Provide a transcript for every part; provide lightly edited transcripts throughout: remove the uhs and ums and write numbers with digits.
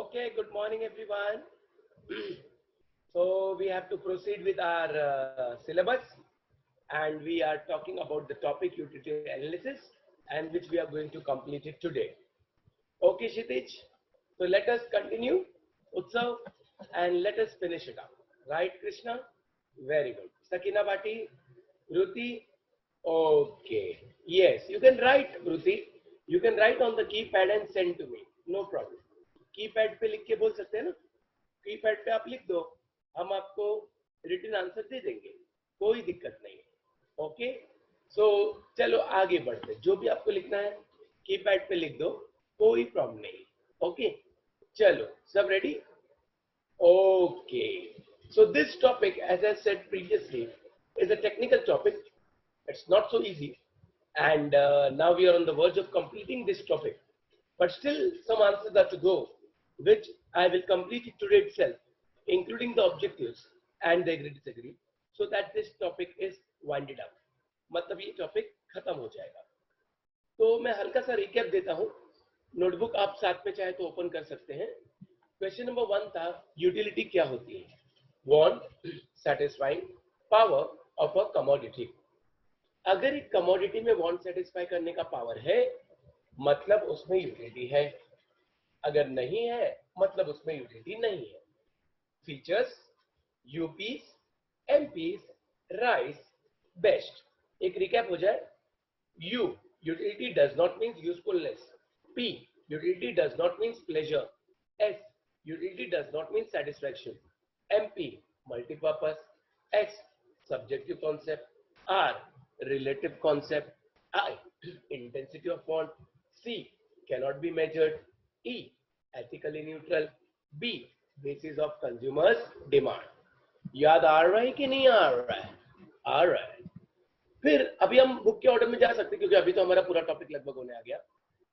Okay, good morning everyone. So we have to proceed with our syllabus and we are talking about the topic utility analysis and which we are going to complete it today. Okay, Kshitij. So let us continue Utsav and let us finish it up. Right, Krishna? Very good. Sakina Bhati, Ruti. Okay. Yes, you can write, Ruti. You can write on the keypad and send to me. No problem. Keypad पे लिख के बोल सकते हैं ना, keypad पे आप लिख दो, हम आपको रिटन आंसर दे देंगे, कोई दिक्कत नहीं है। ओके, सो चलो आगे बढ़ते, जो भी आपको लिखना है कीपैड पे लिख दो, कोई प्रॉब्लम नहीं। ओके, चलो सब ready? Okay, so this topic, as I said previously, is a technical topic. It's not so easy, and now we are on the verge of completing this topic, but still some answers are to go, which I will complete it today itself, including the objectives and the agree disagree, so that this topic is winded up. मतलब ये topic खत्म हो जाएगा। तो मैं हल्का सा recap देता हूँ, नोटबुक आप साथ में चाहे तो ओपन कर सकते हैं। क्वेश्चन नंबर 1 था यूटिलिटी क्या होती है? Want, satisfying power of a commodity. अगर एक कमोडिटी में वांट सेटिस्फाई करने का पावर है मतलब उसमें यूटिलिटी है, अगर नहीं है मतलब उसमें यूटिलिटी नहीं है। Features, UPS, MPS, rice, best. एक रिकैप हो जाए। U, utility does not means usefulness. P, utility does not means pleasure. S, utility does not means satisfaction. MP, multipurpose. X, subjective concept. R, relative concept. I, intensity of want. C, cannot be measured. E, ethically neutral. B, basis of consumers demand. याद आ रहा है कि नहीं आ रहा है? आ रहा है। फिर अभी हम बुक के ऑर्डर में जा सकते हैं क्योंकि अभी तो हमारा पूरा टॉपिक लगभग होने आ गया।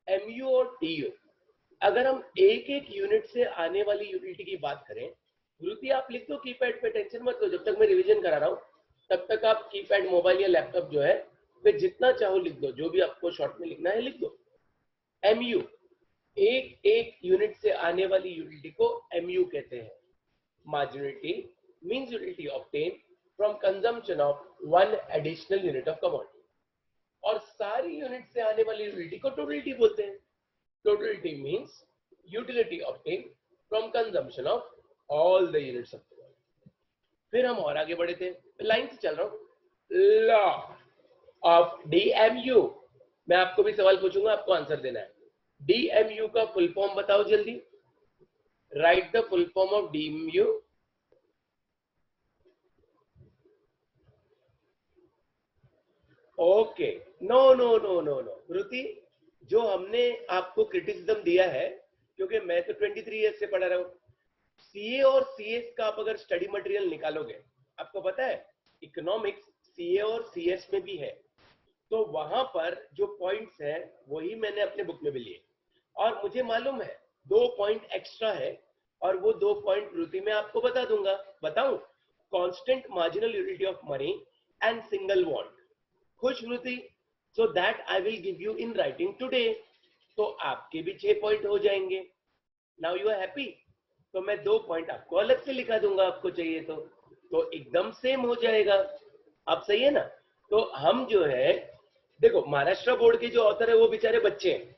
MU और TU, अगर हम एक एक यूनिट से आने वाली यूटिलिटी की बात करें, गुरुति आप लिख दो कीपैड पे, टेंशन मत लो, जब तक मैं रिवीजन करा रहा हूँ तब तक आप कीपैड मोबाइल या लैपटॉप जो है वे जितना चाहो लिख दो, जो भी आपको शॉर्ट में लिखना है लिख दो। MU, एक एक यूनिट से आने वाली यूटिलिटी को MU कहते हैं। Marginality means utility obtain from consumption of one additional unit of commodity, और सारी यूनिट से आने वाली यूटिलिटी को टोटलिटी बोलते हैं। Totality means utility obtain from consumption of all the units of commodity. फिर हम और आगे बढ़े थे, लाइन से चल रहा हूं। लॉ ऑफ DMU, मैं आपको भी सवाल पूछूंगा, आपको आंसर देना है। DMU का फुल फॉर्म बताओ जल्दी, write the full form of DMU। Okay, no no no no no Ruti, जो हमने आपको क्रिटिसिज्म दिया है, क्योंकि मैं तो 23 ईयर्स से पढ़ा रहा हूं, CA और CS का आप अगर स्टडी मटेरियल निकालोगे, आपको पता है इकोनॉमिक्स CA और CS में भी है, तो वहां पर जो पॉइंट्स हैं वही मैंने अपने बुक में भी लिए, और मुझे मालूम है 2 पॉइंट एक्स्ट्रा है, और वो 2 पॉइंट रुति में आपको बता दूंगा। बताऊं? Constant marginal utility of money and single want. खुश Ruti? So that I will give you in writing today, तो आपके भी 6 पॉइंट हो जाएंगे। Now you are happy? तो मैं 2 पॉइंट आपको अलग से लिखा दूंगा, आपको चाहिए तो एकदम सेम हो जाएगा। अब सही है ना? तो हम जो है, देखो महाराष्ट्र बोर्ड के जो ऑथर है वो बेचारे बच्चे हैं।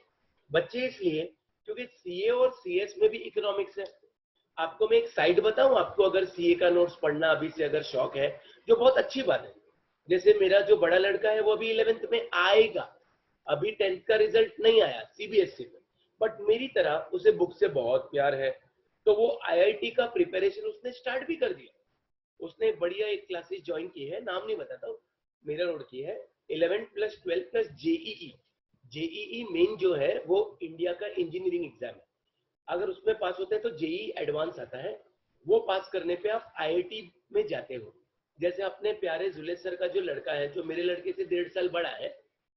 बच्चे इसलिए क्योंकि CA और CS में भी इकोनॉमिक्स है। आपको मैं एक साइड बताऊं, आपको अगर CA का नोट्स पढ़ना अभी से अगर शौक है, जो बहुत अच्छी बात है। जैसे मेरा जो बड़ा लड़का है वो अभी 11th में आएगा, अभी 10th का रिजल्ट नहीं आया CBSE में, बट मेरी तरह उसे बुक से बहुत प्यार है, तो वो IIT का प्रिपरेशन उसने स्टार्ट भी कर दिया। उसने बढ़िया एक क्लासेस ज्वाइन की है, नाम नहीं बताता हूँ, मेरा रोड की है, 11 प्लस 12 प्लस जेईई मेन जो है वो इंडिया का इंजीनियरिंग एग्जाम है। अगर उसमें पास होते हैं तो जेईई एडवांस आता है, वो पास करने पे आप IIT में जाते हो। जैसे अपने प्यारे जुलेस सर का जो लड़का है, जो मेरे लड़के से 1.5 साल बड़ा है,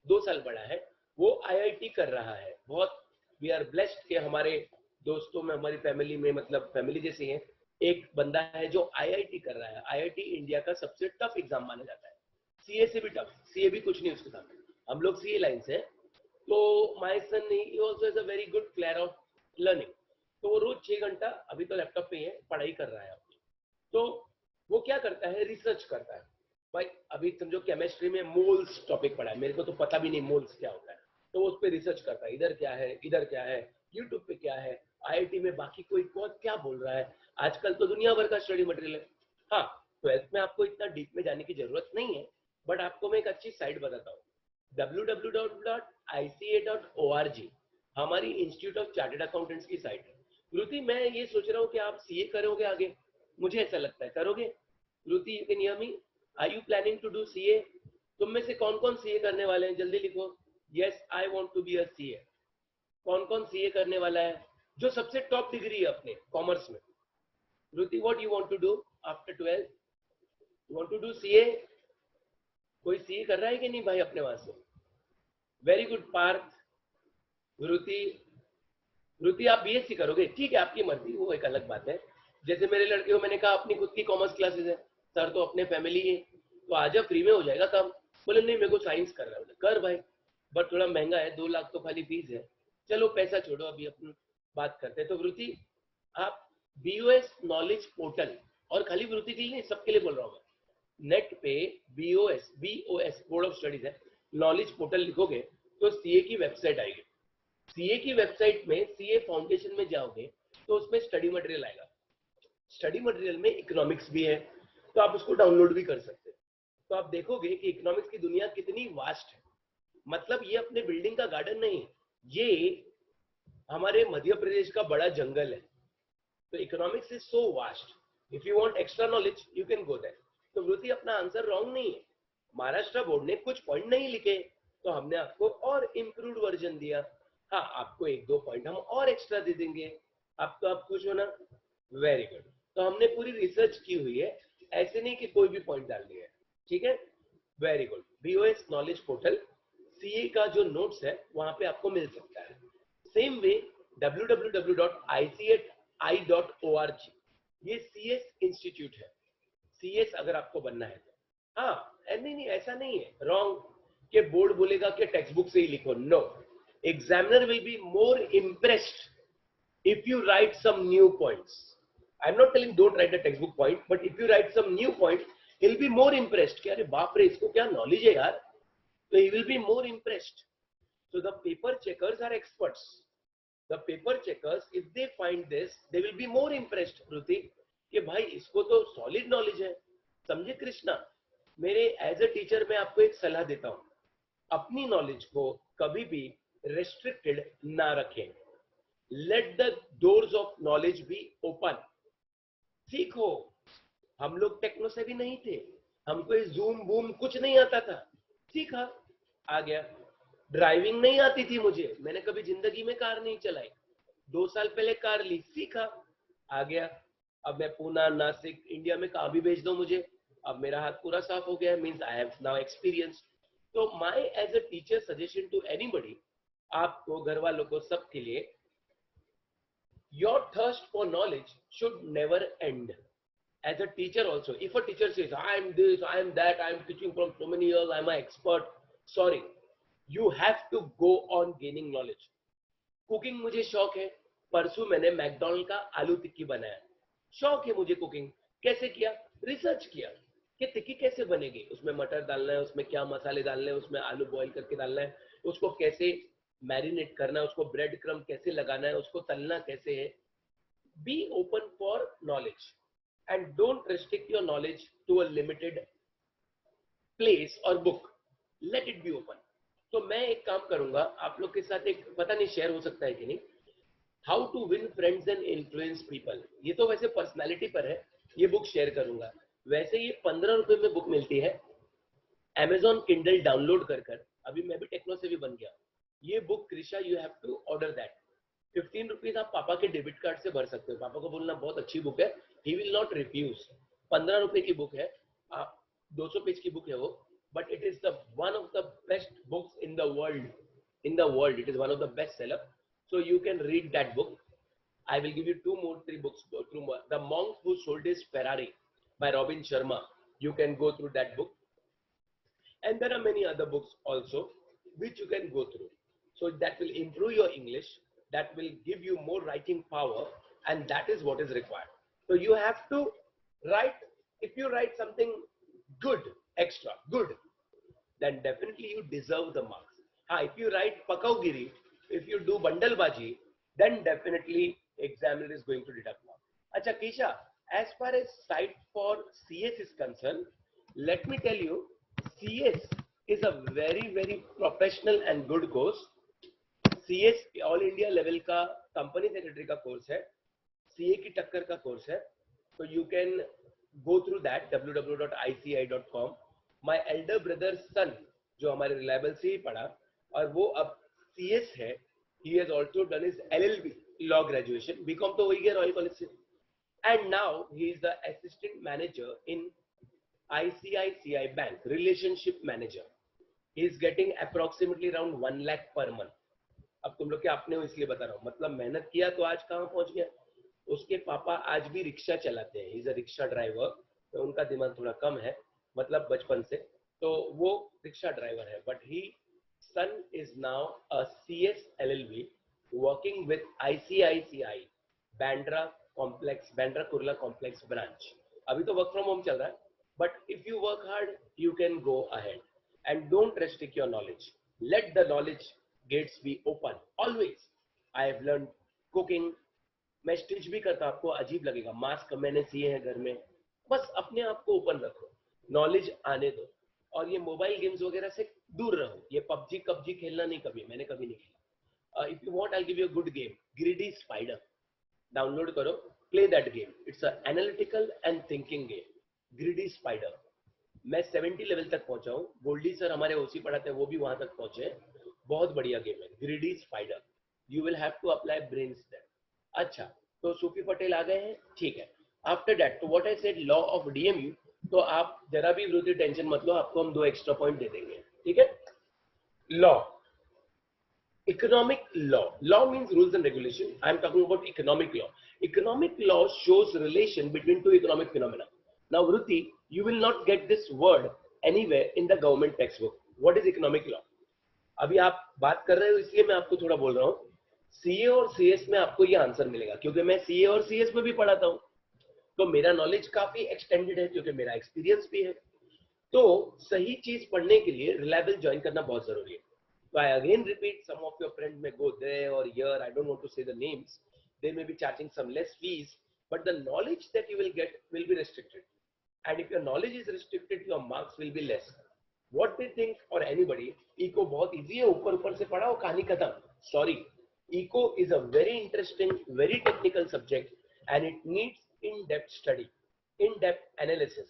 2 साल बड़ा है, वो IIT कर रहा है। बहुत वी आर ब्लेस्ड कि हमारे दोस्तों में, हमारी फैमिली में, मतलब फैमिली जैसे है, एक बंदा है जो IIT कर रहा है। IIT इंडिया का सबसे टफ एग्जाम माना जाता है, CA से भी टफ। CA भी कुछ नहीं उसके सामने, हम लोग CA लाइन से। तो my son he also is a very good player of learning. तो वो रोज 6 घंटा अभी तो लैपटॉप पे ही है, पढ़ाई कर रहा है अपनी। तो वो क्या करता है, रिसर्च करता है। भाई अभी समझो केमिस्ट्री में मोल्स टॉपिक पढ़ा है, मेरे को तो पता भी नहीं मोल्स क्या होता है, तो वो उस पर रिसर्च करता है, इधर क्या है, इधर क्या है, यूट्यूब पे क्या है, आईआईटी में बाकी कोई कौन क्या बोल रहा है। आजकल तो दुनिया भर का स्टडी मटेरियल है। हाँ, ट्वेल्थ में आपको इतना डीप में जाने की जरूरत नहीं है, बट आपको मैं एक अच्छी साइट बताता हूँ, www.ica.org, हमारी इंस्टीट्यूट ऑफ चार्टर्ड अकाउंटेंट्स की साइट है। रुति, मैं ये सोच रहा हूँ कि आप सीए करोगे आगे, मुझे ऐसा लगता है करोगे। Ruti, you can hear me, are you planning to do CA? तुम में से कौन कौन सीए करने वाले हैं, जल्दी लिखो। Yes, I want to be a CA. कौन कौन सीए करने वाला है, जो सबसे टॉप डिग्री है अपने कॉमर्स में? Ruti, what you want to do after 12? You want to do CA? कोई सीए कर रहा है कि नहीं भाई अपने वहां से? Very good Parth. रुति, रुति आप बीएससी करोगे, ठीक है, आपकी मर्जी, वो एक अलग बात है। जैसे मेरे लड़के को मैंने कहा अपनी खुद की कॉमर्स क्लासेस है, सर तो अपने फैमिली है, तो आज फ्री में हो जाएगा काम। बोले नहीं, मेरे को साइंस कर रहा है। कर भाई, बट थोड़ा महंगा है, 2 लाख तो खाली फीस है। चलो पैसा छोड़ो, अभी अपन बात करते हैं। तो वृत्ति, आप बीओएस नॉलेज पोर्टल, और खाली वृत्ति के लिए नहीं, सबके लिए बोल रहा हूँ मैं, नेट पे BOS BOS board of studies है, नॉलेज पोर्टल लिखोगे तो सीए की वेबसाइट आएगी। सीए की वेबसाइट में सीए फाउंडेशन में जाओगे तो उसमें स्टडी मटेरियल आएगा। स्टडी मटेरियल में इकोनॉमिक्स भी है, तो आप उसको डाउनलोड भी कर सकते हैं। तो आप देखोगे कि इकोनॉमिक्स की दुनिया कितनी वास्ट है। मतलब ये अपने बिल्डिंग का गार्डन नहीं है, ये हमारे मध्य प्रदेश का बड़ा जंगल है। तो economics is so vast, if you want extra knowledge you can go there. तो वृत्ति, अपना आंसर रॉन्ग नहीं है, महाराष्ट्र बोर्ड ने कुछ पॉइंट नहीं लिखे, तो हमने आपको और इम्प्रूव्ड वर्जन दिया। हाँ, आपको 1-2 पॉइंट हम और एक्स्ट्रा दे देंगे। अब तो आप खुश हो ना? Very good. तो हमने पूरी रिसर्च की हुई है, ऐसे नहीं कि कोई भी पॉइंट डाल दिया है, ठीक है। Very good. BOS knowledge portal, CA का जो नोट्स है वहां पे आपको मिल सकता है। सेम वे www.ici.org, ये सीएस इंस्टीट्यूट है। सीएस अगर आपको बनना है तो, हाँ, नहीं नहीं ऐसा नहीं है, रॉन्ग कि बोर्ड बोलेगा कि टेक्स्ट बुक से ही लिखो। No, examiner will be more impressed if you write some new points. I'm not telling don't write the textbook point, but if you write some new point, he'll be more impressed कि अरे बाप रे, इसको क्या knowledge है यार, तो he will be more impressed. So the paper checkers are experts. The paper checkers, if they find this, they will be more impressed, Ruti, कि भाई इसको तो सॉलिड नॉलेज है। समझे कृष्णा? मेरे एज अ टीचर मैं आपको एक सलाह देता हूँ, अपनी नॉलेज को कभी भी रेस्ट्रिक्टेड ना रखें। Let the doors of knowledge be open. सीखो। हम लोग टेक्नो से भी नहीं थे, हमको ये जूम बूम कुछ नहीं आता था, सीखा, आ गया। ड्राइविंग नहीं आती थी मुझे, मैंने कभी जिंदगी में कार नहीं चलाई, 2 साल पहले कार ली, सीखा, आ गया। अब मैं पूना, नासिक, इंडिया में कहाँ भी भेज दो मुझे, अब मेरा हाथ पूरा साफ हो गया, means I have now experience. तो my as a teacher suggestion to anybody, आपको, घर वालों को, सबके लिए, your thirst for knowledge should never end. As a teacher also, if a teacher says I am this, I am that, I am teaching from so many years, I am an expert, sorry, you have to go on gaining knowledge. Cooking मुझे शौक है, परसों मैंने McDonald का आलू टिक्की बनाया, शौक है मुझे कुकिंग। कैसे किया? रिसर्च किया कि टिक्की कैसे बनेगी, उसमें मटर डालना है, उसमें क्या मसाले डालने हैं, उसमें आलू बॉईल करके डालना है, उसको कैसे मैरिनेट करना है, उसको ब्रेड क्रम्ब कैसे लगाना है, उसको तलना कैसे है। Be open for knowledge and don't restrict your knowledge to a limited place or book. Let it be open. तो मैं एक काम करूंगा आप लोग के साथ, एक पता नहीं शेयर हो सकता है कि नहीं, how to win friends and influence people. ये तो वैसे पर्सनालिटी पर है, ये बुक शेयर करूंगा। वैसे ये 15 रुपए में बुक मिलती है, Amazon Kindle डाउनलोड कर अभी मैं भी टेक्नो से भी बन गया। ये book Krisha, you have to order that. 15 rupees आप पापा के डेबिट कार्ड से भर सकते हो, पापा को बोलना बहुत अच्छी बुक है, ही विल नॉट रिफ्यूज। 15 रुपए की बुक है, आप 200 पेज की बुक है वो, but it is the one of the best books in the world, it is one of the best seller, so you can read that book. I will give you 3 books. The Monk Who Sold His Ferrari by Robin Sharma. You can go through that book. And there are many other books also which you can go through. So that will improve your English. that will give you more writing power, and that is what is required. So you have to write. If you write something good, extra good, then definitely you deserve the marks. If you write pakaugiri, if you do bandalbaji, then definitely examiner is going to deduct marks. Acha Kisha, as far as site for CS is concerned, let me tell you, CS is a very very professional and good course. CS all India level का company secretary का course है, CA की टक्कर का course है, तो you can go through that www.ici.com. My elder brother son जो हमारे रिलायबल से ही पढ़ा और वो अब सीएस है, he has also done his LLB law graduation, BCom तो वही गया रॉयल कॉलेज से, and now he is the assistant manager in ICICI bank, relationship manager. He is getting approximately around 1 lakh per month. अब तुम लोग क्या अपने हो इसलिए बता रहा हूँ, मतलब मेहनत किया तो आज कहाँ पहुंच गया. उसके पापा आज भी रिक्शा चलाते हैं, इज अ रिक्शा ड्राइवर, तो उनका दिमाग थोड़ा कम है, मतलब बचपन से, तो वो रिक्शा ड्राइवर है, but he son is now a CS LLB working with ICICI Bandra complex, Bandra Kurla complex branch. अभी तो वर्क फ्रॉम होम चल रहा है, but if you work hard you can go ahead and don't restrict your knowledge. Let the knowledge gates be open always. I have learned cooking. मैं stitch भी करता, आपको अजीब लगेगा, मास्क मैंने सिए हैं घर में. बस अपने आप को ओपन रखो, नॉलेज आने दो, और ये मोबाइल गेम्स वगैरह से दूर रहो. ये पबजी खेलना नहीं, कभी मैंने कभी नहीं खेला. If you want I give you a good game, greedy spider, download करो, play that game. It's a analytical and thinking game, greedy spider. मैं 70 लेवल तक पहुंचा हूँ, गोल्डी सर हमारे ओसी पढ़ाते हैं, वो भी वहां तक पहुंचे. बहुत बढ़िया गेम है greedy spider. You will have to apply brains there. अच्छा, तो सूफी पटेल आ गए हैं, ठीक है. आफ्टर दैट, तो what I said, law of DMU, तो आप जरा भी विरोधी टेंशन मत लो, आपको हम 2 एक्स्ट्रा पॉइंट दे देंगे, ठीक है. Law, economic law means rules and regulation. I am talking about economic law. Economic law shows relation between two economic phenomena. Now Vruti, you will not get this word anywhere in the government textbook. What is economic law? अभी आप बात कर रहे हो इसलिए मैं आपको थोड़ा बोल रहा हूँ. सीए और सीएस में आपको ये आंसर मिलेगा, क्योंकि मैं सीए और सीएस में भी पढ़ाता हूँ, तो मेरा नॉलेज काफी एक्सटेंडेड है, क्योंकि मेरा एक्सपीरियंस भी है. तो सही चीज पढ़ने के लिए रिलायबल ज्वाइन करना बहुत जरूरी है. So I again repeat, some of your friends may go there or here, I don't want to say the names, they may be charging some less fees, but the knowledge that you will get will be restricted, and if your knowledge is restricted, your marks will be less. What they think, or anybody, eco बहुत easy है, ऊपर से पढ़ा और कहानी खत्म. Sorry, eco is a very interesting, very technical subject, and it needs in-depth study, in-depth analysis.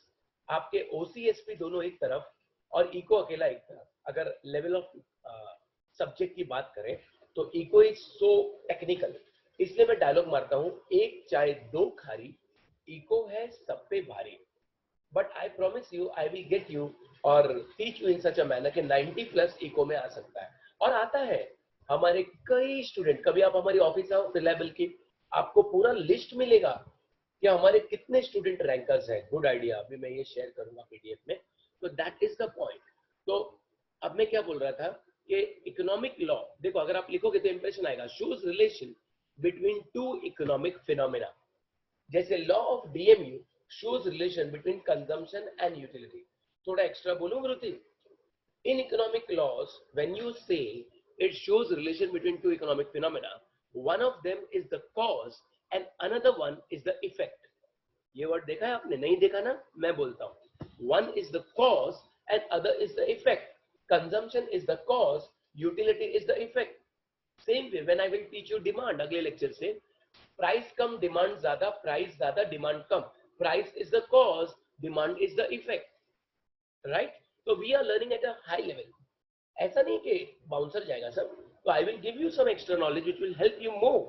आपके OCSP दोनों एक तरफ और इको अकेला एक तरफ. अगर लेवल ऑफ सब्जेक्ट की बात करें तो इको इज सो टेक्निकल, इसलिए मैं डायलॉग मारता हूं, एक चाय दो खारी, इको है सब पे भारी. But I promise you, I will get you और teach you in such a manner कि 90+ इको में आ सकता है, और आता है. हमारे कई स्टूडेंट, कभी आप हमारी ऑफिस आओ रिलायबल की, आपको पूरा लिस्ट मिलेगा कि हमारे कितने स्टूडेंट रैंकर्स हैं. गुड आइडिया, अभी मैं ये शेयर करूंगा पीडीएफ में. तो दैट इज द पॉइंट. तो अब मैं क्या बोल रहा था कि इकोनॉमिक लॉ, देखो अगर आप लिखोगे तो इंप्रेशन आएगा, shows relation between two economic phenomena. जैसे law of DMU shows relation between consumption and utility. थोड़ा एक्स्ट्रा बोलूं गुरुजी, in economic laws when you say it shows relation between two economic phenomena, one of them is the cause and another one is the effect. ये word देखा है आपने? नहीं देखा ना, मैं बोलता हूं. One is the cause and other is the effect. Consumption is the cause, utility is the effect. Same way when I will teach you demand, अगले लेक्चर से, प्राइस कम डिमांड ज्यादा, प्राइस ज्यादा demand come. Price is the cause, demand is the effect. Right? So we are learning at a high level. ऐसा नहीं कि bouncer जाएगा सब. So I will give you some extra knowledge which will help you more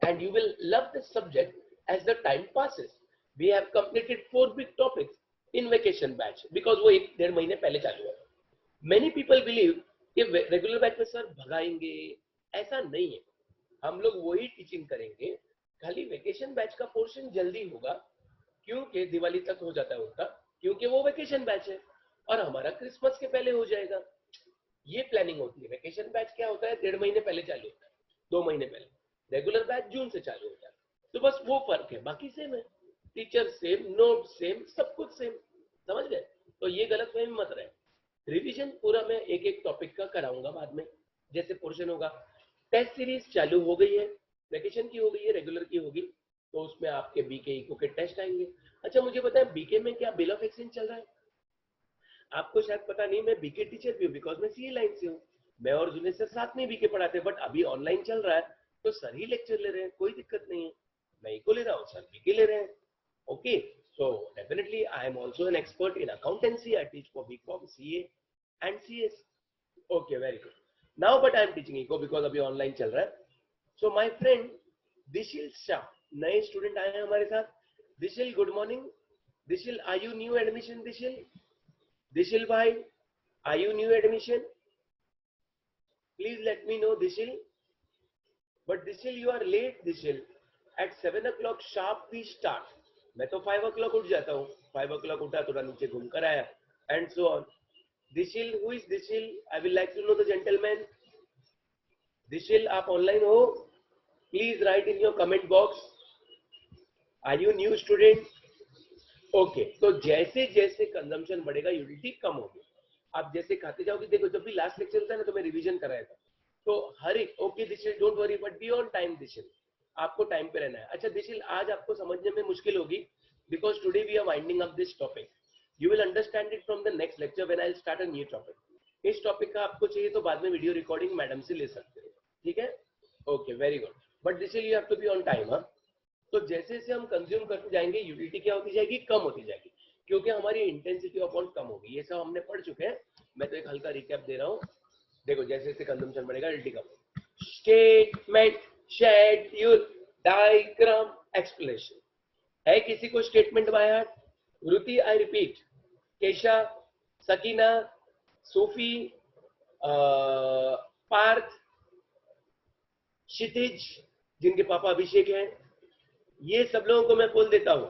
and you will love this subject as the time passes. We have completed 4 big topics in vacation batch because वो 1-1.5 महीने पहले चालू है. Many people believe कि regular batch में sir भगाएंगे, ऐसा नहीं है. हम लोग वही टीचिंग करेंगे, खाली वेकेशन बैच का पोर्शन जल्दी होगा क्योंकि दिवाली तक हो जाता है उनका, क्योंकि वो वेकेशन बैच है, और हमारा क्रिसमस के पहले हो जाएगा. ये प्लानिंग होती है. वेकेशन बैच क्या होता है, 1.5 महीने पहले चालू होता है, 2 महीने पहले. रेगुलर बैच जून से चालू हो जाता। तो बस वो फर्क है, बाकी सेम है, टीचर सेम, नोट सेम, सब कुछ सेम। समझ गए? तो ये गलतफहमी मत रहे। रिवीजन पूरा मैं एक एक टॉपिक का कराऊंगा बाद में, जैसे पोर्शन होगा। टेस्ट सीरीज चालू हो गई है, वैकेशन की हो गई है, रेगुलर की होगी, तो उसमें आपके बीके इको के टेस्ट आएंगे। अच्छा मुझे बताएं, बीके में क्या बिल ऑफ एक्सचेंज चल रहा है? आपको शायद पता नहीं, मैं बीके टीचर भी हूँ, बिकॉज मैं सीए लाइन से हूँ। मैं और जुनेद सर साथ में बीके पढ़ाते हैं, बट अभी ऑनलाइन चल रहा है, तो सर ही लेक्चर ले रहे हैं, कोई दिक्कत नहीं है। मैं इको ले रहा हूँ, सर बीके ले रहे हैं। Okay, so definitely I am also an expert in accountancy. I teach for BCom, CA and CS. Okay, very good. Now but I am teaching eco because अभी ऑनलाइन चल रहा है। So my friend दिशिल शाह, नए student आए हैं हमारे साथ। Dishil, good morning. Dishil, are you new admission? Dishil भाई, are you new admission? Please let me know, Dishil. But Dishil, you are late, Dishil. At 7 o'clock sharp we start. मैं तो 5 o'clock उठ जाता हूँ। 5 o'clock उठा, थोड़ा नीचे घूम कर आया, and so on. Dishil, who is Dishil? I will like to know the gentleman. Dishil, आप ऑनलाइन हो? Please write in your comment box. Are you new student? Okay, तो जैसे जैसे कंजम्पशन बढ़ेगा यूटिलिटी कम होगी। आप जैसे खाते जाओगे, देखो जब भी लास्ट लेक्चर होता है ना, तो मैं रिवीजन कराया था, तो हर एक, okay Dishil don't worry but be on time Dishil, आपको टाइम पे रहना है। अच्छा दिशिल, आज आपको समझने में मुश्किल होगी, because today we are winding up this topic. You will understand it from the next lecture when I will start a new topic. इस टॉपिक का आपको चाहिए तो बाद में वीडियो रिकॉर्डिंग मैडम से ले सकते हो, ठीक है? Okay, very good. But Dishil you have to be on time. हाँ, तो जैसे जैसे हम कंज्यूम करते जाएंगे, यूटिलिटी क्या होती जाएगी? कम होती जाएगी, क्योंकि हमारी इंटेंसिटी ऑफ वर्क कम होगी। ये सब हमने पढ़ चुके हैं, मैं तो एक हल्का रिकैप दे रहा हूँ। देखो जैसे जैसे कंजम्पशन बढ़ेगा, यूटिलिटी कम। Statement, schedule, diagram, explanation. है किसी को statement by heart? Ruti, I repeat, Kesha, Sakina, Sufi, Parth, Kshitij, जिनके पापा अभिषेक हैं, ये सब लोगों को मैं बोल देता हूं,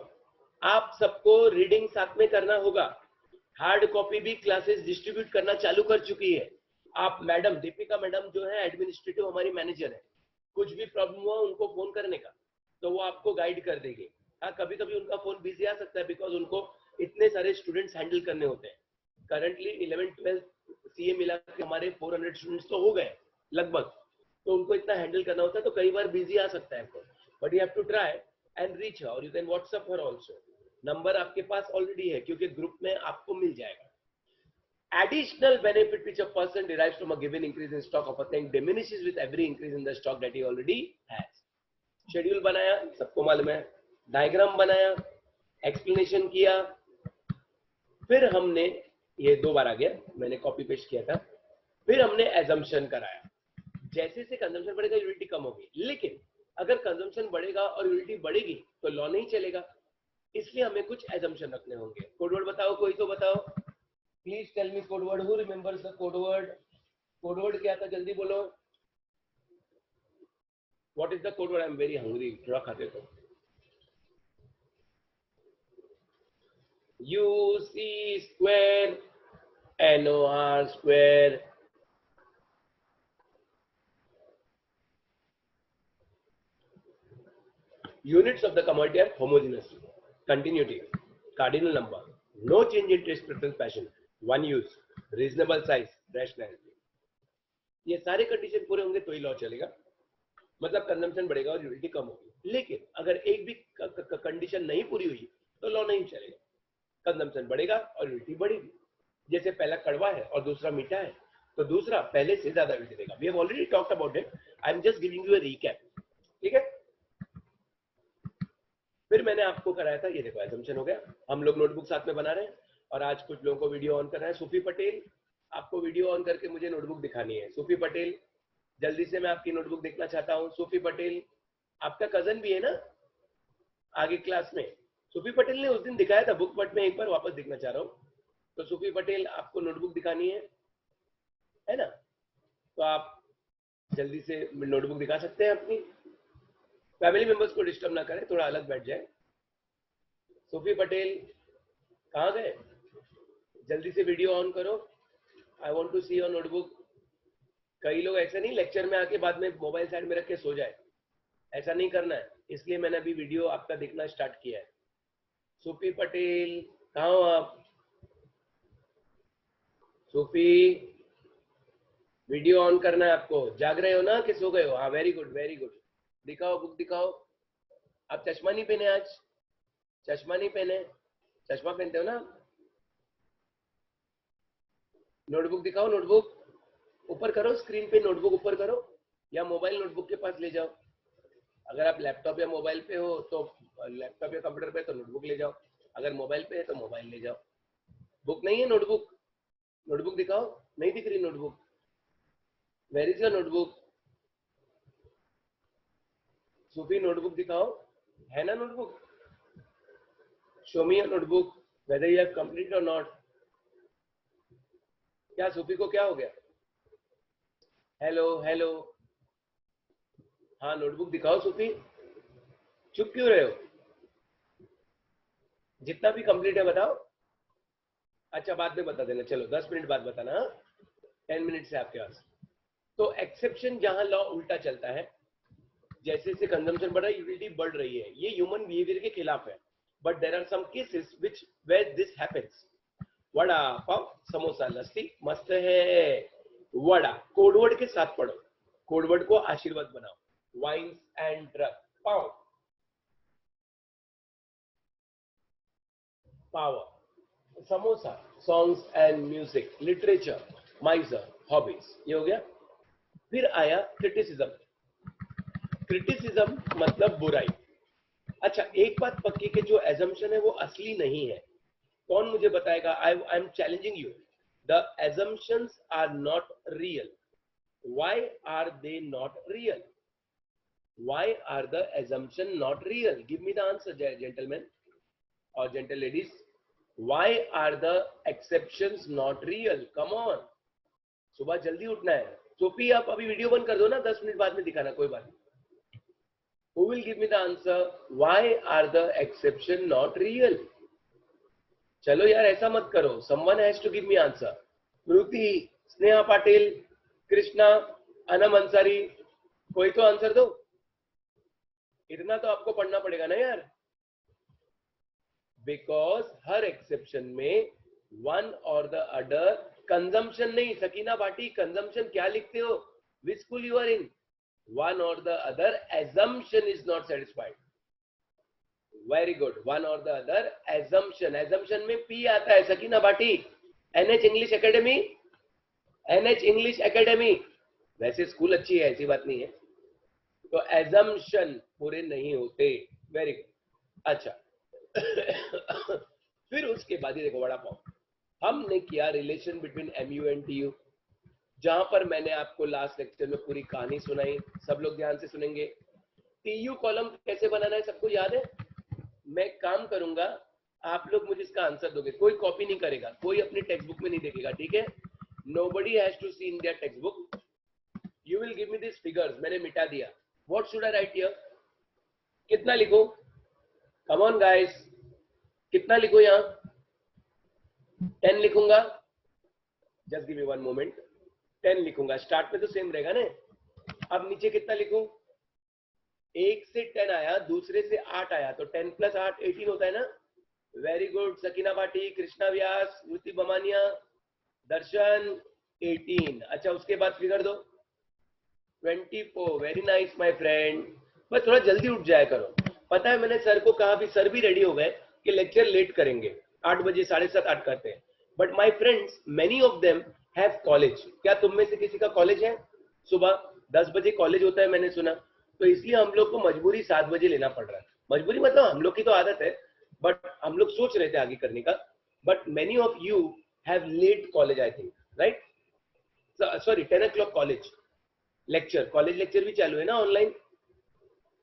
आप सबको रीडिंग साथ में करना होगा। हार्ड कॉपी भी क्लासेस डिस्ट्रीब्यूट करना चालू कर चुकी है। आप मैडम दीपिका मैडम जो है एडमिनिस्ट्रेटिव हमारी मैनेजर है, कुछ भी प्रॉब्लम हुआ उनको फोन करने का, तो वो आपको गाइड कर देंगे। हाँ, कभी कभी उनका फोन बिजी आ सकता है, बिकॉज उनको इतने सारे स्टूडेंट्स हैंडल करने होते हैं। करंटली 11th-12th सीए मिला के हमारे 400 स्टूडेंट्स तो हो गए लगभग, तो उनको इतना हैंडल करना होता है, तो कई बार बिजी आ सकता है phone, but you have to try and reach her, और you can WhatsApp her also. Number आपके पास ऑलरेडी है, क्योंकि ग्रुप में आपको मिल जाएगा। Additional benefit which a person derives from a given increase in stock of a thing diminishes with every increase in the stock that he already has. Schedule बनाया, सबको मालूम है, डायग्राम बनाया, एक्सप्लेनेशन किया, फिर हमने, ये 2 बार आ गया, मैंने कॉपी पेस्ट किया था, फिर हमने एजम्पशन कराया। जैसे से कंजम्पशन बढ़ेगा यूटिलिटी कम होगी, लेकिन अगर कंजम्पशन बढ़ेगा और यूटिलिटी बढ़ेगी तो लॉ नहीं चलेगा, इसलिए हमें कुछ एजम्पशन रखने होंगे। कोडवर्ड बताओ, कोई तो बताओ, please tell me codeword, who remembers the codeword? Codeword क्या था, जल्दी बोलो। What is the codeword? I am very hungry, थोड़ा खाते तो। UC square, NOR square, units of the commodity are homogeneous, continuity, cardinal number, no change in taste preference passion, one use, reasonable size, rationality। ये सारे condition पूरे होंगे तो ही law चलेगा, मतलब कंजम्पशन बढ़ेगा और यूटिलिटी कम होगी। लेकिन अगर एक भी कंडीशन नहीं पूरी हुई तो लॉ नहीं चलेगा, कंजम्पशन बढ़ेगा और यूटिलिटी बढ़ेगी। जैसे पहला कड़वा है और दूसरा मीठा है, तो दूसरा पहले से ज्यादा यूटिलिटी देगा। We have already talked about it, I am just giving you a recap, ठीक है? फिर मैंने आपको कराया था, ये देखो एजम्पशन हो गया। हम लोग नोटबुक साथ में बना रहे हैं, और आज कुछ लोगों को वीडियो ऑन कर रहे हैं। सूफी पटेल, आपको वीडियो ऑन करके मुझे नोटबुक दिखानी है। सूफी पटेल, जल्दी से मैं आपकी नोटबुक देखना चाहता हूँ। सूफी पटेल, आपका कजन भी है ना आगे क्लास में? सूफी पटेल ने उस दिन दिखाया था बुक, बट मैं एक बार वापस देखना चाह रहा हूँ। तो सूफी पटेल, आपको नोटबुक दिखानी है ना? तो आप जल्दी से नोटबुक दिखा सकते हैं अपनी। फैमिली मेंबर्स को डिस्टर्ब ना करें, थोड़ा अलग बैठ जाए। सूफी पटेल कहाँ गए? जल्दी से वीडियो ऑन करो, I want to see your notebook. कई लोग ऐसे नहीं लेक्चर में आके बाद में मोबाइल साइड में रख के सो जाए, ऐसा नहीं करना है, इसलिए मैंने अभी वीडियो आपका देखना स्टार्ट किया है। सुपी पटेल, कहाँ हो आप? सुपी, वीडियो ऑन करना है आपको। जाग रहे हो ना कि सो गए हो? हाँ, वेरी गुड वेरी गुड। दिखाओ, बुक दिखाओ। आप चश्मा नहीं पहने आज? चश्मा नहीं पहने? चश्मा पहनते हो ना? नोटबुक दिखाओ, नोटबुक ऊपर करो, स्क्रीन पे नोटबुक ऊपर करो, या मोबाइल नोटबुक के पास ले जाओ। अगर आप लैपटॉप या मोबाइल पे हो तो लैपटॉप या कंप्यूटर पे तो नोटबुक ले जाओ, अगर मोबाइल पे है तो मोबाइल ले जाओ। बुक नहीं है, नोटबुक। नोटबुक दिखाओ। नहीं दिख रही notebook? Where is your notebook? Sufi, notebook दिखाओ। है ना notebook? Show me your notebook whether you have complete और नॉट। क्या सूफी को क्या हो गया? Hello hello. हाँ, नोटबुक दिखाओ सूफी। चुप क्यों रहे हो? जितना भी कंप्लीट है बताओ। अच्छा, बाद में बता देना, चलो 10 मिनट बाद बताना। हाँ, 10 मिनट से आपके पास। तो एक्सेप्शन जहां लॉ उल्टा चलता है, जैसे जैसे कंजम्पशन बढ़ रहा है, यूटिलिटी बढ़ रही है, ये ह्यूमन बिहेवियर के खिलाफ है। But there are some cases which where this happens. Vada pav, samosa, lassi मस्त है। वड़ा कोडवर्ड के साथ पढ़ो, कोडवर्ड को आशीर्वाद बनाओ। Wines and drug, pav, power, samosa, songs and music, literature, miser, hobbies, ये हो गया। फिर आया क्रिटिसिज्म। क्रिटिसिज्म मतलब बुराई। अच्छा, एक बात पक्की कि जो एजम्पशन है वो असली नहीं है। कौन मुझे बताएगा? I am challenging you. The assumptions are not real. Why are they not real? Why are the assumption not real? Give me the answer, gentleman और gentle ladies. Why are the exceptions not real? Come on, सुबह जल्दी उठना है। Sophie, आप अभी video बंद कर दो ना, 10 मिनट बाद में दिखाना, कोई बात नहीं। Who will give me the answer? Why are the exception not real? चलो यार, ऐसा मत करो। Someone has to give me answer. श्रुति, स्नेहा पाटिल, कृष्णा, अनम अंसारी, कोई तो आंसर दो। इतना तो आपको पढ़ना पड़ेगा ना यार। बिकॉज हर एक्सेप्शन में one or the other, consumption नहीं, सकीना भाटी, कंजम्पशन क्या लिखते हो? Which school you are in? One or the other assumption is not satisfied. Very good, one or the other assumption। assumption में पी आता है, Sakina Bhati. NH English Academy, NH English Academy. वैसे school अच्छी है, ऐसी बात नहीं है। तो assumption पूरे नहीं होते। Very good. अच्छा फिर उसके बाद ही देखो, वड़ा पाव हमने किया relation between MU and TU, जहां पर मैंने आपको लास्ट लेक्चर में पूरी कहानी सुनाई। सब लोग ध्यान से सुनेंगे। टीयू कॉलम कैसे बनाना है सबको याद है? मैं काम करूंगा, आप लोग मुझे इसका आंसर दोगे। कोई कॉपी नहीं करेगा, कोई अपनी टेक्स्ट बुक में नहीं देखेगा, ठीक है? Nobody has to see in their textbook. You will give me this figures. मैंने मिटा दिया। What should I write here? कितना लिखो? कम ऑन गाइस, कितना लिखो यहाँ? 10 लिखूंगा। Just give me one moment. 10 लिखूंगा। स्टार्ट में तो सेम रहेगा ना। अब नीचे कितना लिखूं? 1 से 10 आया, दूसरे से 8 आया, तो 10 प्लस 8 18 होता है ना। वेरी गुड, सकीना भाटी, कृष्णा व्यास, रुति बमानिया, दर्शन, 18। अच्छा, उसके बाद फिगर दो। 24। Very nice my friend. बस थोड़ा जल्दी उठ जाया करो। पता है, मैंने सर को कहा, भी सर भी रेडी हो गए कि लेक्चर लेट करेंगे, 8 बजे, 7:30 8 करते हैं। But my friends, many of them have college. क्या तुम में से किसी का कॉलेज है? सुबह 10 बजे कॉलेज होता है, मैंने सुना। तो इसलिए हम लोग को मजबूरी 7 बजे लेना पड़ रहा है। मजबूरी मतलब हम लोग की तो आदत है, बट हम लोग सोच रहे थे आगे करने का। But many of you have let college, I think, right? Sorry, 10 o'clock college lecture, college lecture भी चालू है ना ऑनलाइन,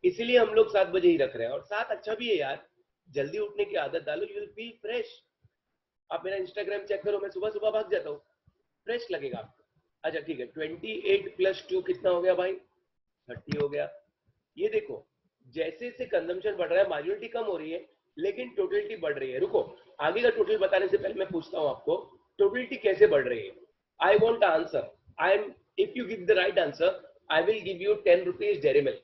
इसीलिए हम लोग 7 बजे ही रख रहे हैं। और 7 अच्छा भी है यार, जल्दी उठने की आदत डालो, यू विल फील फ्रेश। आप मेरा इंस्टाग्राम चेक करो, मैं सुबह सुबह भाग जाता हूँ, फ्रेश लगेगा आपको। अच्छा ठीक है, 28 + 2 कितना हो गया भाई? 30 हो गया। ये देखो, जैसे जैसे कंजम्पशन बढ़ रहा है, मार्जिनलिटी कम हो रही है, लेकिन टोटलिटी बढ़ रही है। रुको, आगे का टोटल बताने से पहले मैं पूछता हूँ आपको, टोटलिटी कैसे बढ़ रही है? I want answer. I am, if you give the right answer, I will give you 10 rupees dairy milk.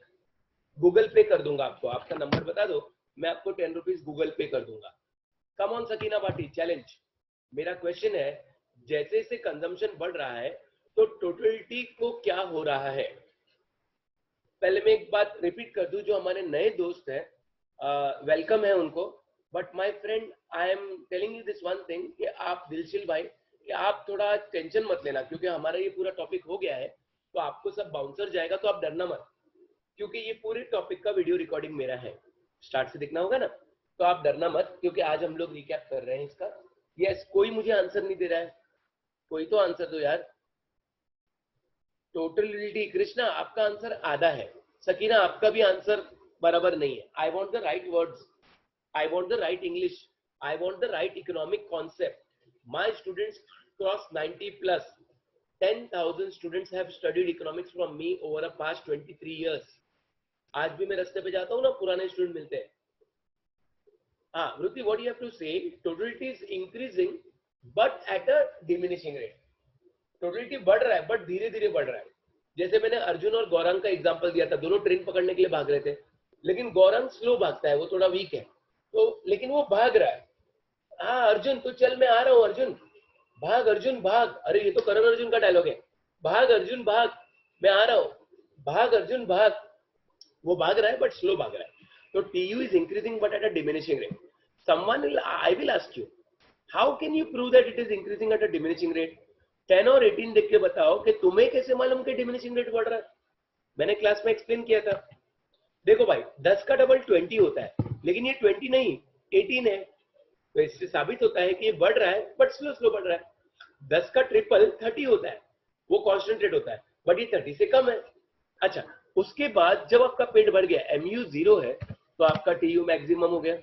Google पे कर दूंगा आपको, आपका नंबर बता दो, मैं आपको 10 रुपीज गूगल पे कर दूंगा। Come on Sakina Bhati, challenge. मेरा क्वेश्चन है, जैसे जैसे कंजम्पशन बढ़ रहा है तो टोटलिटी को क्या हो रहा है? पहले मैं एक बात रिपीट कर दूं, जो हमारे नए दोस्त हैं, वेलकम है उनको, but my friend I am telling you this one thing कि आप दिलशील भाई, कि आप थोड़ा टेंशन मत लेना, क्योंकि हमारा ये पूरा टॉपिक हो गया है तो आपको सब बाउंसर जाएगा, तो आप डरना मत, क्योंकि ये पूरे टॉपिक का वीडियो रिकॉर्डिंग मेरा है, स्टार्ट से देखना होगा ना, तो आप डरना मत, क्योंकि आज हम लोग रिकैप कर रहे हैं इसका। यस, कोई मुझे आंसर नहीं दे रहा है, कोई तो आंसर दो यार। टोटलिटी, कृष्णा आपका आंसर आधा है, सकीना आपका भी आंसर बराबर नहीं है। I want the right words, I want the right English, I want the right economic concept. My students cross 90 plus, 10,000 students have studied economics from me over a past 23 years। आज भी मैं रास्ते पे जाता हूँ ना, पुराने स्टूडेंट मिलते हैं। हाँ वृत्ति, व्हाट यू हैव टू से, totality is increasing but at a diminishing rate. Totality बढ़ रहा है बट धीरे धीरे बढ़ रहा है। जैसे मैंने अर्जुन और गौरंग का एग्जांपल दिया था, दोनों ट्रेन पकड़ने के लिए भाग रहे थे, लेकिन गौरंग स्लो भागता है, वो थोड़ा वीक है, तो लेकिन वो भाग रहा है। हाँ अर्जुन तो चल, मैं आ रहा हूँ अर्जुन, भाग अर्जुन भाग, अरे ये तो करण अर्जुन का डायलॉग है, भाग अर्जुन भाग, मैं आ रहा हूँ, भाग अर्जुन भाग। वो भाग रहा है बट स्लो भाग रहा है। तो TU is increasing but at a diminishing rate. I will ask you, how can you prove that it is increasing at a diminishing rate? 10 और 18 देख के बताओ कि तुम्हें कैसे मालूम कि डिमिनिशिंग रेट बढ़ रहा है। मैंने क्लास में एक्सप्लेन किया था, देखो भाई 10 का डबल 20 होता है, लेकिन ये 20 नहीं 18 है, तो इससे साबित होता है कि ये बढ़ रहा है बट स्लो स्लो बढ़ रहा है। 10 का ट्रिपल 30 होता है, वो कांस्टेंट रेट होता है, बट ये 30 से कम है। अच्छा, उसके बाद जब आपका पेट भर गया, MU 0 है, तो आपका TU मैक्सिमम हो गया।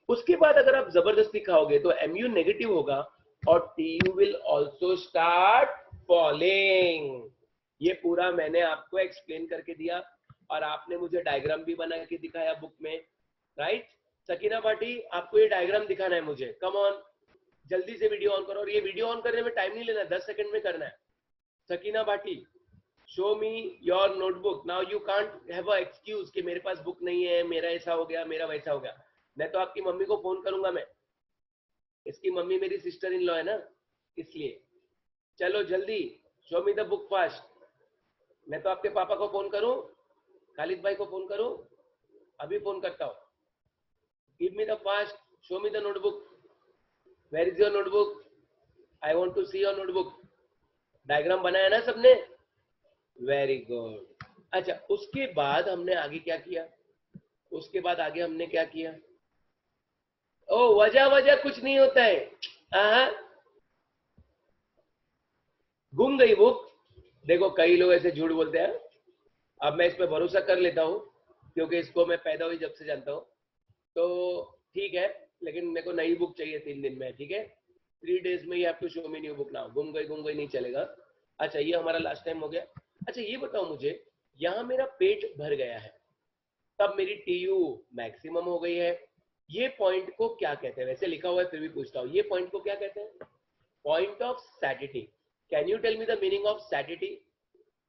उसके बाद अगर आप जबरदस्ती खाओगे तो MU नेगेटिव होगा और TU will also start falling. ये पूरा मैंने आपको एक्सप्लेन करके दिया और आपने मुझे डायग्राम भी बना के दिखाया बुक में, राइट? सकीना भाटी, आपको ये डायग्राम दिखाना है मुझे, कम ऑन, जल्दी से वीडियो ऑन करो, और ये वीडियो ऑन करने में टाइम नहीं लेना, 10 सेकंड में करना है। Sakina Bhati, show me your notebook now, you can't have a excuse कि मेरे पास बुक नहीं है, मेरा ऐसा हो गया, मेरा वैसा हो गया। मैं तो आपकी मम्मी को फोन करूंगा, मैं, इसकी मम्मी मेरी सिस्टर इन लॉ है ना, इसलिए चलो जल्दी, show me the book fast. मैं तो आपके पापा को फोन करूं, खालिद भाई को फोन करूं, अभी फोन करता हूं। Give me the fast, show me the notebook, where is your notebook, I want to see your notebook. Diagram बनाया ना सबने, वेरी गुड। अच्छा, उसके बाद हमने आगे क्या किया, उसके बाद आगे हमने क्या किया, ओ वजह वजह कुछ नहीं होता है, हाँ, गुम गई बुक। देखो कई लोग ऐसे झूठ बोलते हैं, अब मैं इस पर भरोसा कर लेता हूँ, क्योंकि इसको मैं पैदा हुई जब से जानता हूँ, तो ठीक है, लेकिन मेरे को नई बुक चाहिए 3 दिन में, ठीक है, 3 days में you have to show me new book now, गुम गई नहीं चलेगा। अच्छा, ये हमारा लास्ट टाइम हो गया। अच्छा ये बताओ मुझे, यहाँ मेरा पेट भर गया है, तब मेरी TU मैक्सिमम हो गई है, ये पॉइंट को क्या कहते हैं? वैसे लिखा हुआ है फिर भी पूछता हूँ, ये पॉइंट को क्या कहते हैं? Point of satiety. Can you tell me the meaning of satiety?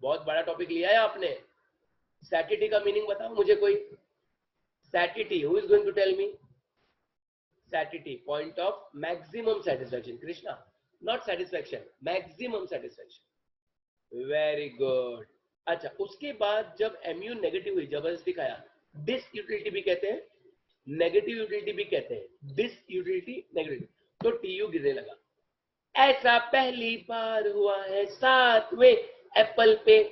बहुत बड़ा टॉपिक लिया है आपने, सैटिटी का मीनिंग बताओ मुझे कोई। Satiety, who is going to tell me? Satiety, point of maximum satisfaction. Krishna, not satisfaction, maximum satisfaction, very good. अच्छा, उसके बाद जब MU नेगेटिव हुई, जबरदस्ती खाया, डिस यूटिलिटी भी कहते हैं, नेगेटिव यूटिलिटी भी कहते हैं, डिस यूटिलिटी नेगेटिव, तो TU गिरने लगा। ऐसा पहली बार हुआ है 7वें एप्पल पे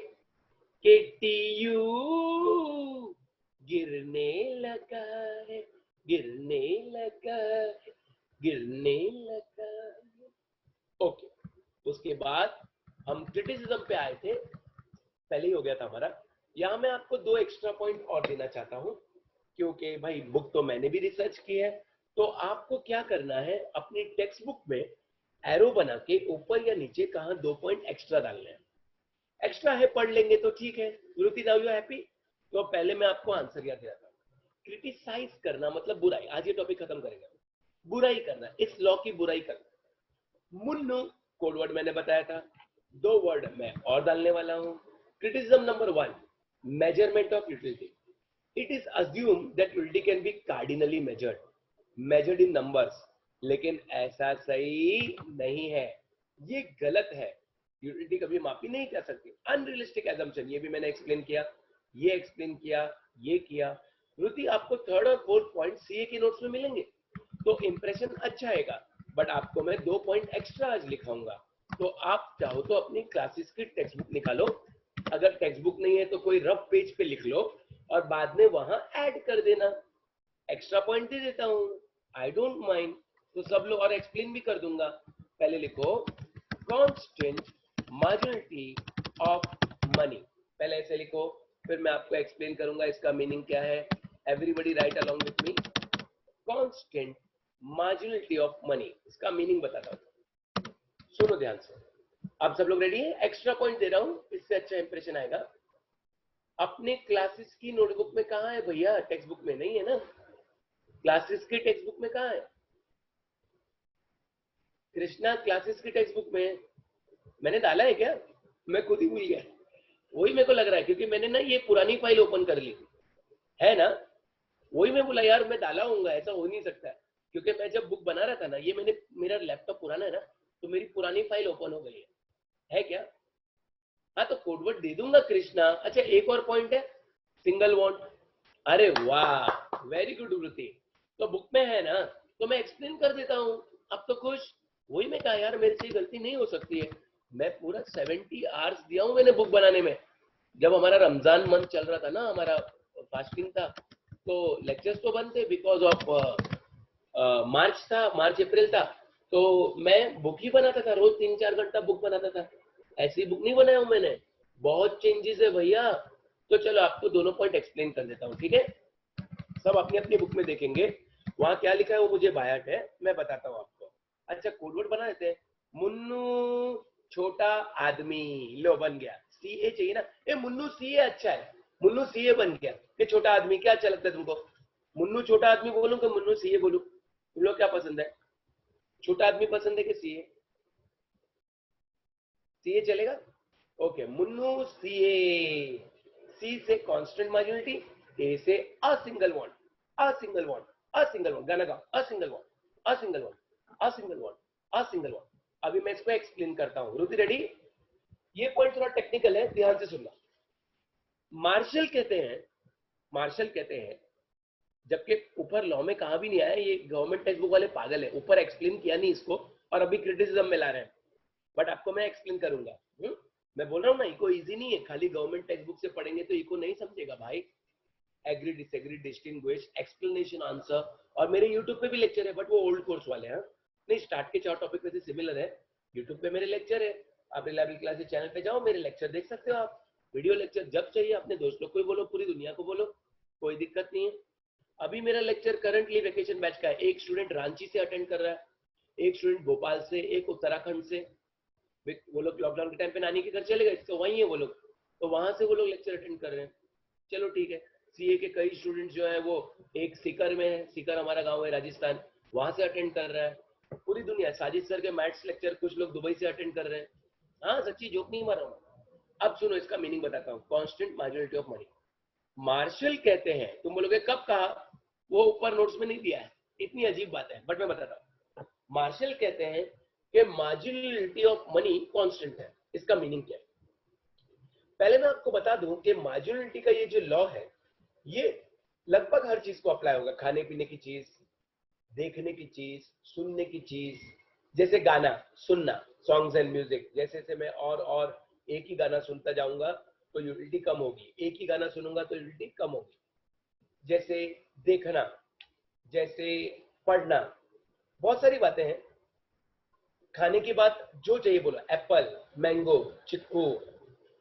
के TU गिरने लगा है, गिरने लगा है, गिरने लगा है। ओके, उसके बाद हम क्रिटिसिज्म पे आए थे, पहले ही हो गया था हमारा। यहाँ मैं आपको 2 एक्स्ट्रा पॉइंट और देना चाहता हूँ, क्योंकि भाई बुक तो मैंने भी रिसर्च की है, तो आपको क्या करना है, अपनी टेक्स्ट बुक में एरो बना के ऊपर या नीचे कहाँ 2 पॉइंट एक्स्ट्रा डालने हैं। एक्स्ट्रा है, पढ़ लेंगे तो ठीक है। श्रुति, नाउ यू हैप्पी? तो पहले मैं आपको आंसर याद दिलाता हूँ। क्रिटिसाइज करना मतलब बुराई, आज ये टॉपिक खत्म करेंगे, बुराई करना, इस लॉ की बुराई करना। मुन्नू कोड वर्ड मैंने बताया था, 2 वर्ड मैं और डालने वाला हूं। Criticism number 1, measurement of utility. It is assumed that utility can be cardinally measured in numbers, लेकिन ऐसा सही नहीं है, ये गलत है। यूटिलिटी कभी मापी नहीं जा सकती, अनरियलिस्टिक एजम्पशन। ये भी मैंने एक्सप्लेन किया, ये एक्सप्लेन किया, ये किया। रुति, आपको थर्ड और फोर्थ पॉइंट सीए के नोट्स में मिलेंगे, तो इंप्रेशन अच्छा आएगा, बट आपको मैं 2 पॉइंट एक्स्ट्रा आज लिखाऊंगा। तो आप चाहो तो अपनी क्लासेस की टेक्स्ट बुक निकालो, अगर टेक्स्ट बुक नहीं है तो कोई रफ पेज पे लिख लो और बाद में वहां ऐड कर देना। एक्स्ट्रा पॉइंट दे देता हूं, आई डोंट माइंड। तो सब लोग, और एक्सप्लेन भी कर दूंगा। पहले लिखो कांस्टेंट मार्जिनलिटी ऑफ मनी, पहले ऐसे लिखो, फिर मैं आपको एक्सप्लेन करूंगा इसका मीनिंग क्या है। Everybody write along with me, constant marginality of money, इसका मीनिंग बताता हूं, सुनो ध्यान से। आप सब लोग रेडी है? एक्स्ट्रा पॉइंट दे रहा हूं, इससे अच्छा इंप्रेशन आएगा। अपने क्लासेस की नोटबुक में कहां है भैया? टेक्स्ट बुक में नहीं है ना? क्लासेस की टेक्स्ट बुक में कहां है कृष्णा? क्लासेस की टेक्स्ट बुक में मैंने डाला है क्या? मैं खुद ही भूल गया, वही मेरे को लग रहा है, क्योंकि मैंने ना ये पुरानी फाइल ओपन कर ली है ना, वही मैं बोला यार मैं डाला हूँगा, ऐसा हो नहीं सकता, क्योंकि मैं जब बुक बना रहा था ना, ये मैंने, मेरा लैपटॉप पुराना है ना, तो मेरी पुरानी फाइल ओपन हो गई है क्या? हाँ तो कोडवर्ड दे दूंगा कृष्णा। अच्छा, एक और पॉइंट है, सिंगल वॉन्ट। अरे वाह, वेरी गुड वृत्ति। तो बुक में है ना, तो मैं एक्सप्लेन कर देता हूँ, अब तो खुश। वही मैं कहा यार मेरे से गलती नहीं हो सकती है। मैं पूरा 70 आवर्स दिया हूँ मैंने बुक बनाने में। जब हमारा रमजान मंथ चल रहा था ना, हमारा फास्टिंग था, तो लेक्चर्स तो बंद थे बिकॉज ऑफ मार्च था, मार्च अप्रैल था, तो मैं बुक ही बनाता था, रोज 3-4 घंटा बुक बनाता था। ऐसी बुक नहीं बनाया हूं मैंने, बहुत चेंजेस है भैया। तो चलो आपको दोनों पॉइंट एक्सप्लेन कर देता हूँ, ठीक है? सब अपनी अपनी बुक में देखेंगे, वहां क्या लिखा है वो मुझे बायट है, मैं बताता हूँ आपको। अच्छा, कोडवर्ड बना देते हैं। मुन्नू छोटा आदमी, लो बन गया। सीए चाहिए ना? ए मुन्नू सीए अच्छा है, मुन्नू सीए बन गया। कि छोटा आदमी क्या अच्छा लगता है तुमको? मुन्नू छोटा आदमी बोलूं कि मुन्नू सीए बोलूं? तुम लोग क्या पसंद है? छोटा आदमी पसंद है कि सीए? सीए चलेगा? Okay, Munnu CA. सी से कांस्टेंट मार्जिनलिटी, ए से a single bond, a single bond, a single bond, गाना गाओ, a single bond, a single bond, a single bond, a single bond. अभी मैं इसको एक्सप्लेन करता हूं, रुति रेडी? ये पॉइंट थोड़ा टेक्निकल है, ध्यान से सुनना। मार्शल कहते हैं, मार्शल कहते हैं, जबकि ऊपर लॉ में कहा भी नहीं आया, ये गवर्नमेंट टेक्स्ट बुक वाले पागल है, ऊपर एक्सप्लेन किया नहीं इसको और अभी क्रिटिसिज्म में ला रहे हैं, बट आपको मैं एक्सप्लेन करूंगा। मैं बोल रहा हूँ ना, इको इजी नहीं है, खाली गवर्नमेंट टेक्स्ट बुक से पढ़ेंगे तो इको नहीं समझेगा भाई। Agree, disagree, distinguish, explanation, answer. और मेरे यूट्यूब पे भी लेक्चर है, बट वो ओल्ड कोर्स वाले हैं। नहीं, स्टार्ट के 4 टॉपिक वैसे सिमिलर है। यूट्यूब पे मेरे लेक्चर है, आप रिलायबल क्लासेस चैनल पे जाओ, मेरे लेक्चर देख सकते हो आप। वीडियो लेक्चर जब चाहिए अपने दोस्त लोग को बोलो, पूरी दुनिया को बोलो, कोई दिक्कत नहीं है। अभी मेरा लेक्चर करंटली वेकेशन बैच का है, एक स्टूडेंट रांची से अटेंड कर रहा है, एक स्टूडेंट भोपाल से, एक उत्तराखंड से। वो लोग लॉकडाउन के टाइम पे नानी के घर चले गए, तो वहीं है वो लोग, तो वहां से वो लोग लेक्चर अटेंड कर रहे हैं। चलो ठीक है। सीए के कई स्टूडेंट्स जो है वो, एक सीकर में है, सीकर हमारा गांव है राजस्थान, वहां से अटेंड कर रहा है। पूरी दुनिया, साजिद सर के मैथ्स लेक्चर कुछ लोग दुबई से अटेंड कर रहे हैं। हाँ सच्ची जोक नहीं मार रहा हूँ। अब सुनो इसका मीनिंग बताता हूँ, constant marginality of money. Martial कहते हैं, तुम बोलोगे कब कहा, वो ऊपर नोट्स में नहीं दिया है, इतनी अजीब बात है, बट मैं बताता हूँ। मार्शल कहते हैं कि मार्जिनलिटी ऑफ मनी कांस्टेंट है। इसका मीनिंग क्या है? पहले मैं आपको बता दूं कि मार्जिनलिटी का ये जो लॉ है, ये लगभग हर चीज को अप्लाई होगा। खाने पीने की चीज, देखने की चीज, सुनने की चीज। जैसे गाना सुनना, सॉन्ग्स एंड म्यूजिक, जैसे जैसे मैं और एक ही गाना सुनता जाऊंगा तो यूटिलिटी कम होगी, एक ही गाना सुनूंगा तो यूटिलिटी कम होगी। जैसे देखना, जैसे पढ़ना, बहुत सारी बातें हैं। खाने की बात जो चाहिए बोलो, एप्पल, मैंगो, चिक्कू।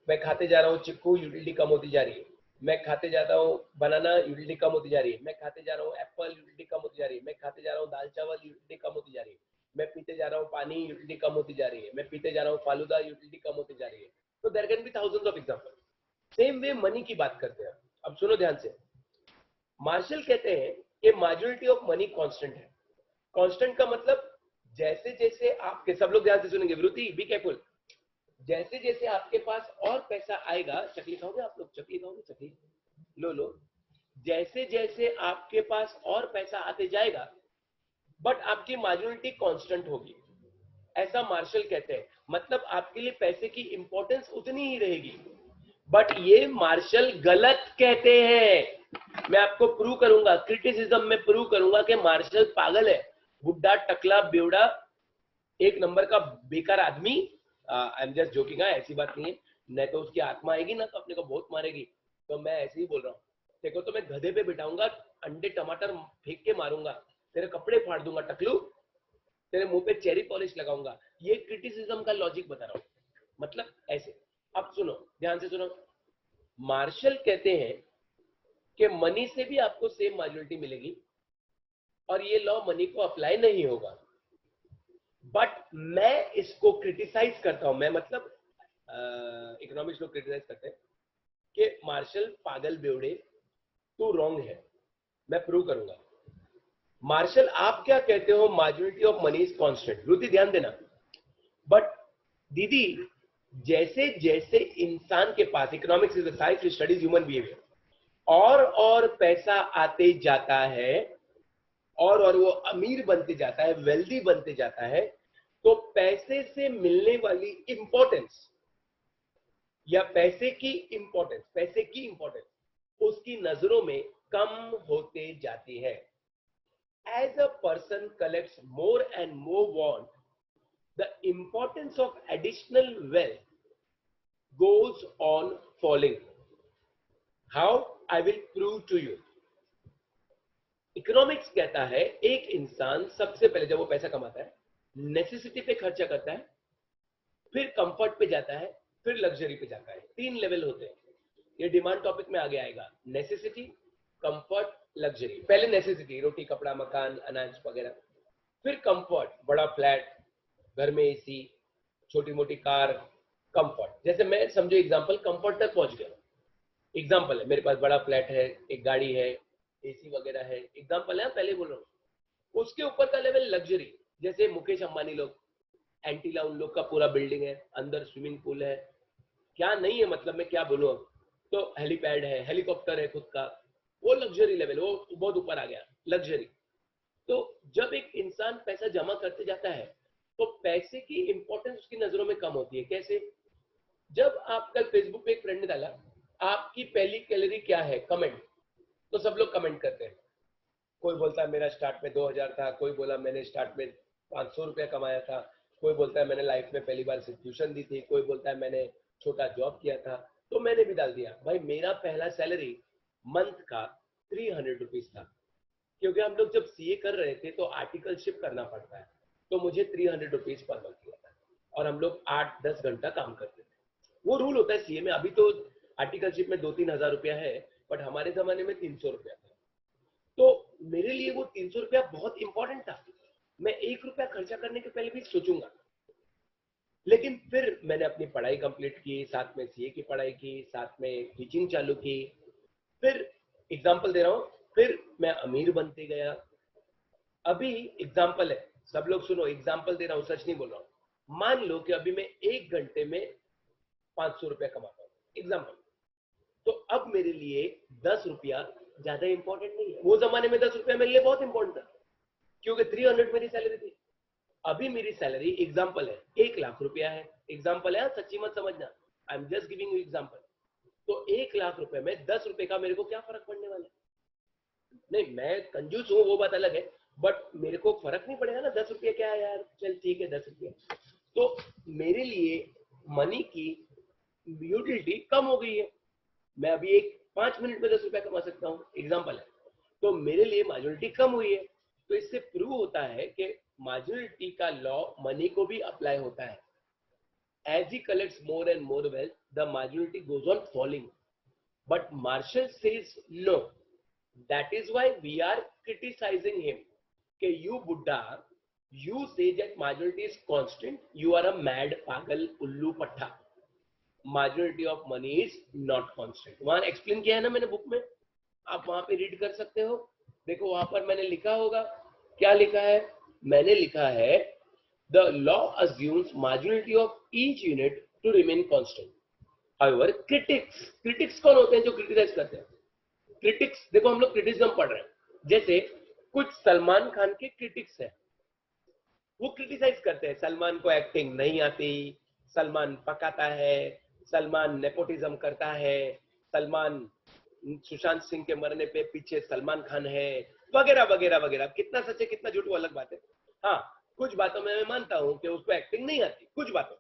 मैं खाते जा रहा हूँ चिक्कू, यूटिलिटी कम होती जा रही है। मैं खाते जाता हूँ बनाना, यूटिलिटी कम होती जा रही है। मैं खाते जा रहा हूँ एप्पल, यूटिलिटी कम होती जा रही है। मैं खाते जा रहा हूँ दाल चावल, यूटिलिटी कम होती जा रही है। मैं पीते जा रहा हूँ पानी, यूटिलिटी कम होती जा रही है। मैं पीते जा रहा हूँ फालूदा, यूटिलिटी कम होती जा रही है। तो there can be thousands of example. Same way money की बात करते हैं। अब सुनो ध्यान से, मार्शल कहते हैं कि मार्जिनलिटी ऑफ मनी कांस्टेंट है। कांस्टेंट का मतलब, जैसे जैसे आपके, सब लोग ध्यान से सुनेंगे, विरुति बी केयरफुल, जैसे जैसे आपके पास और पैसा आएगा, चकली खाओगे आप लोग? चकली खाओगे? चकली लो लो। जैसे जैसे आपके पास और पैसा आते जाएगा बट आपकी मार्जिनलिटी कांस्टेंट होगी, ऐसा मार्शल कहते हैं। मतलब आपके लिए पैसे की इंपॉर्टेंस उतनी ही रहेगी। बट ये मार्शल गलत कहते हैं। मैं आपको प्रूव करूंगा, क्रिटिसिज्म में प्रूव करूंगा कि मार्शल पागल है, बुड्ढा टकला बेवड़ा एक नंबर का बेकार आदमी। आई एम जस्ट जोकिंग, ऐसी बात नहीं है। नहीं तो उसकी आत्मा आएगी ना तो अपने को बहुत मारेगी। तो मैं ऐसे ही बोल रहा हूँ। देखो तो मैं गधे पे बिठाऊंगा, अंडे टमाटर फेंक के मारूंगा, तेरे कपड़े फाड़ दूंगा टकलू, तेरे मुंह पे चेरी पॉलिश लगाऊंगा। ये क्रिटिसिज्म का लॉजिक बता रहा हूँ। मतलब ऐसे। अब सुनो, ध्यान से सुनो। मार्शल कहते हैं कि मनी से भी आपको सेम मार्जिनलिटी मिलेगी और ये लॉ मनी को अप्लाई नहीं होगा। बट मैं इसको क्रिटिसाइज करता हूं। मैं मतलब इकोनॉमिक्स लोग क्रिटिसाइज करते हैं कि मार्शल पागल बेवड़े, तू रॉन्ग है। मैं प्रूव करूंगा। मार्शल आप क्या कहते हो, marginality of money is constant. Ruti ध्यान देना। बट दीदी, जैसे जैसे इंसान के पास, economics is the science which studies human behaviour, और पैसा आते जाता है और वो अमीर बनते जाता है, वेल्दी बनते जाता है, तो पैसे से मिलने वाली इंपॉर्टेंस या पैसे की इंपॉर्टेंस उसकी नजरों में कम होते जाती है। As a person collects more and more want, the importance of additional wealth goes on falling. How? I will prove to you. Economics कहता है एक इंसान सबसे पहले जब वो पैसा कमाता है, नेसेसिटी पे खर्चा करता है, फिर कंफर्ट पे जाता है, फिर लग्जरी पे जाता है। 3 लेवल होते हैं। ये डिमांड टॉपिक में आगे आएगा। Necessity, comfort, luxury. पहले नेसेसिटी, रोटी कपड़ा मकान अनाज वगैरह। फिर कंफर्ट, बड़ा फ्लैट, घर में एसी, छोटी मोटी कार, कंफर्ट। जैसे मैं समझो एग्जांपल कंफर्ट तक पहुंच गया। एग्जांपल है, मेरे पास बड़ा फ्लैट है, एक गाड़ी है, एसी वगैरह है। एग्जांपल है, पहले बोल रहा हूँ। उसके ऊपर का लेवल लग्जरी, जैसे मुकेश अंबानी लोग, एंटीला उन लोग का पूरा बिल्डिंग है, अंदर स्विमिंग पूल है, क्या नहीं है, मतलब मैं क्या बोलूँ अब। तो हेलीपैड है, हेलीकॉप्टर है खुद का, वो लग्जरी लेवल, वो बहुत ऊपर आ गया लग्जरी। तो जब एक इंसान पैसा जमा करते जाता है तो पैसे की इंपॉर्टेंस उसकी नजरों में कम होती है। कैसे? जब आप कल फेसबुक पे एक फ्रेंड ने डाला, आपकी पहली कैलोरी क्या है, कमेंट, तो सब लोग कमेंट करते हैं। कोई बोलता है मेरा स्टार्ट में 2000 था, कोई बोला मैंने स्टार्ट में 500 रुपया कमाया था, कोई बोलता है मैंने लाइफ में पहली बार ट्यूशन दी थी, कोई बोलता है मैंने छोटा जॉब किया था। तो मैंने भी डाल दिया, भाई मेरा पहला सैलरी मंथ का 300 रुपीज था, क्योंकि हम लोग जब सीए कर रहे थे तो आर्टिकलशिप करना पड़ता है, तो मुझे 300 रुपीज पर मंथ मिला था और हम लोग 8-10 घंटा काम करते थे। वो रूल होता है सीए में। अभी तो आर्टिकलशिप में 2-3 हजार रुपया है, बट हमारे जमाने में 300 रुपया था। तो मेरे लिए वो 300 रुपया बहुत इंपॉर्टेंट था। मैं 1 रुपया खर्चा करने के पहले भी सोचूंगा। लेकिन फिर मैंने अपनी पढ़ाई कंप्लीट की, साथ में सीए की पढ़ाई की, साथ में टीचिंग चालू की। फिर एग्जाम्पल दे रहा हूँ, फिर मैं अमीर बनते गया। अभी एग्जाम्पल है, सब लोग सुनो, एग्जाम्पल दे रहा हूँ, सच नहीं बोल रहा हूँ। मान लो कि अभी मैं 1 घंटे में 500 रुपया कमाता हूँ, एग्जाम्पल। तो अब मेरे लिए 10 रुपया ज्यादा इंपॉर्टेंट नहीं है। वो जमाने में 10 रुपया मेरे लिए बहुत इंपॉर्टेंट था, क्योंकि 300 मेरी सैलरी थी। अभी मेरी सैलरी, एग्जाम्पल है, 1 लाख रुपया है। एग्जाम्पल है, सच्ची मत समझना, आई am just giving you example. तो 1 लाख रुपए में 10 रुपए का मेरे को क्या फर्क पड़ने वाला है? नहीं, मैं कंजूस हूँ वो बात अलग है, बट मेरे को फर्क नहीं पड़ेगा ना। 10 रुपया क्या है यार, चल ठीक है 10 रुपया। तो मेरे लिए मनी की यूटिलिटी कम हो गई है। मैं अभी एक 5 मिनट में 10 रुपया कमा सकता हूँ, एग्जाम्पल है। तो मेरे लिए मार्जिनलिटी कम हुई है। तो इससे प्रूव होता है कि मार्जिनलिटी का लॉ मनी को भी अप्लाई होता है। As he collects more and more wealth, the marginality goes on falling. But Marshall says no, that is why we are criticising him कि यू बुड्ढा, you say that marginality is constant, you are a mad पागल उल्लू पट्टा। Marginality of money is not constant. वहां explain किया है ना मैंने बुक में, आप वहां पे रीड कर सकते हो। देखो वहां पर मैंने लिखा होगा, क्या लिखा है? मैंने लिखा है the law assumes marginality of each unit to remain constant. However critics कौन होते हैं जो क्रिटिसाइज करते हैं? क्रिटिक्स, देखो हम लोग क्रिटिसिज्म पढ़ रहे हैं, जैसे कुछ सलमान खान के क्रिटिक्स है, वो क्रिटिसाइज करते हैं सलमान को एक्टिंग नहीं आती, सलमान पकाता है, सलमान नेपोटिज्म करता है, सलमान सुशांत सिंह के मरने पे पीछे सलमान खान है, वगैरह वगैरह वगैरह। कितना सच है कितना झूठ वो अलग बात है। हाँ, कुछ बातों में मैं मानता हूँ कि उसको एक्टिंग नहीं आती, कुछ बातों,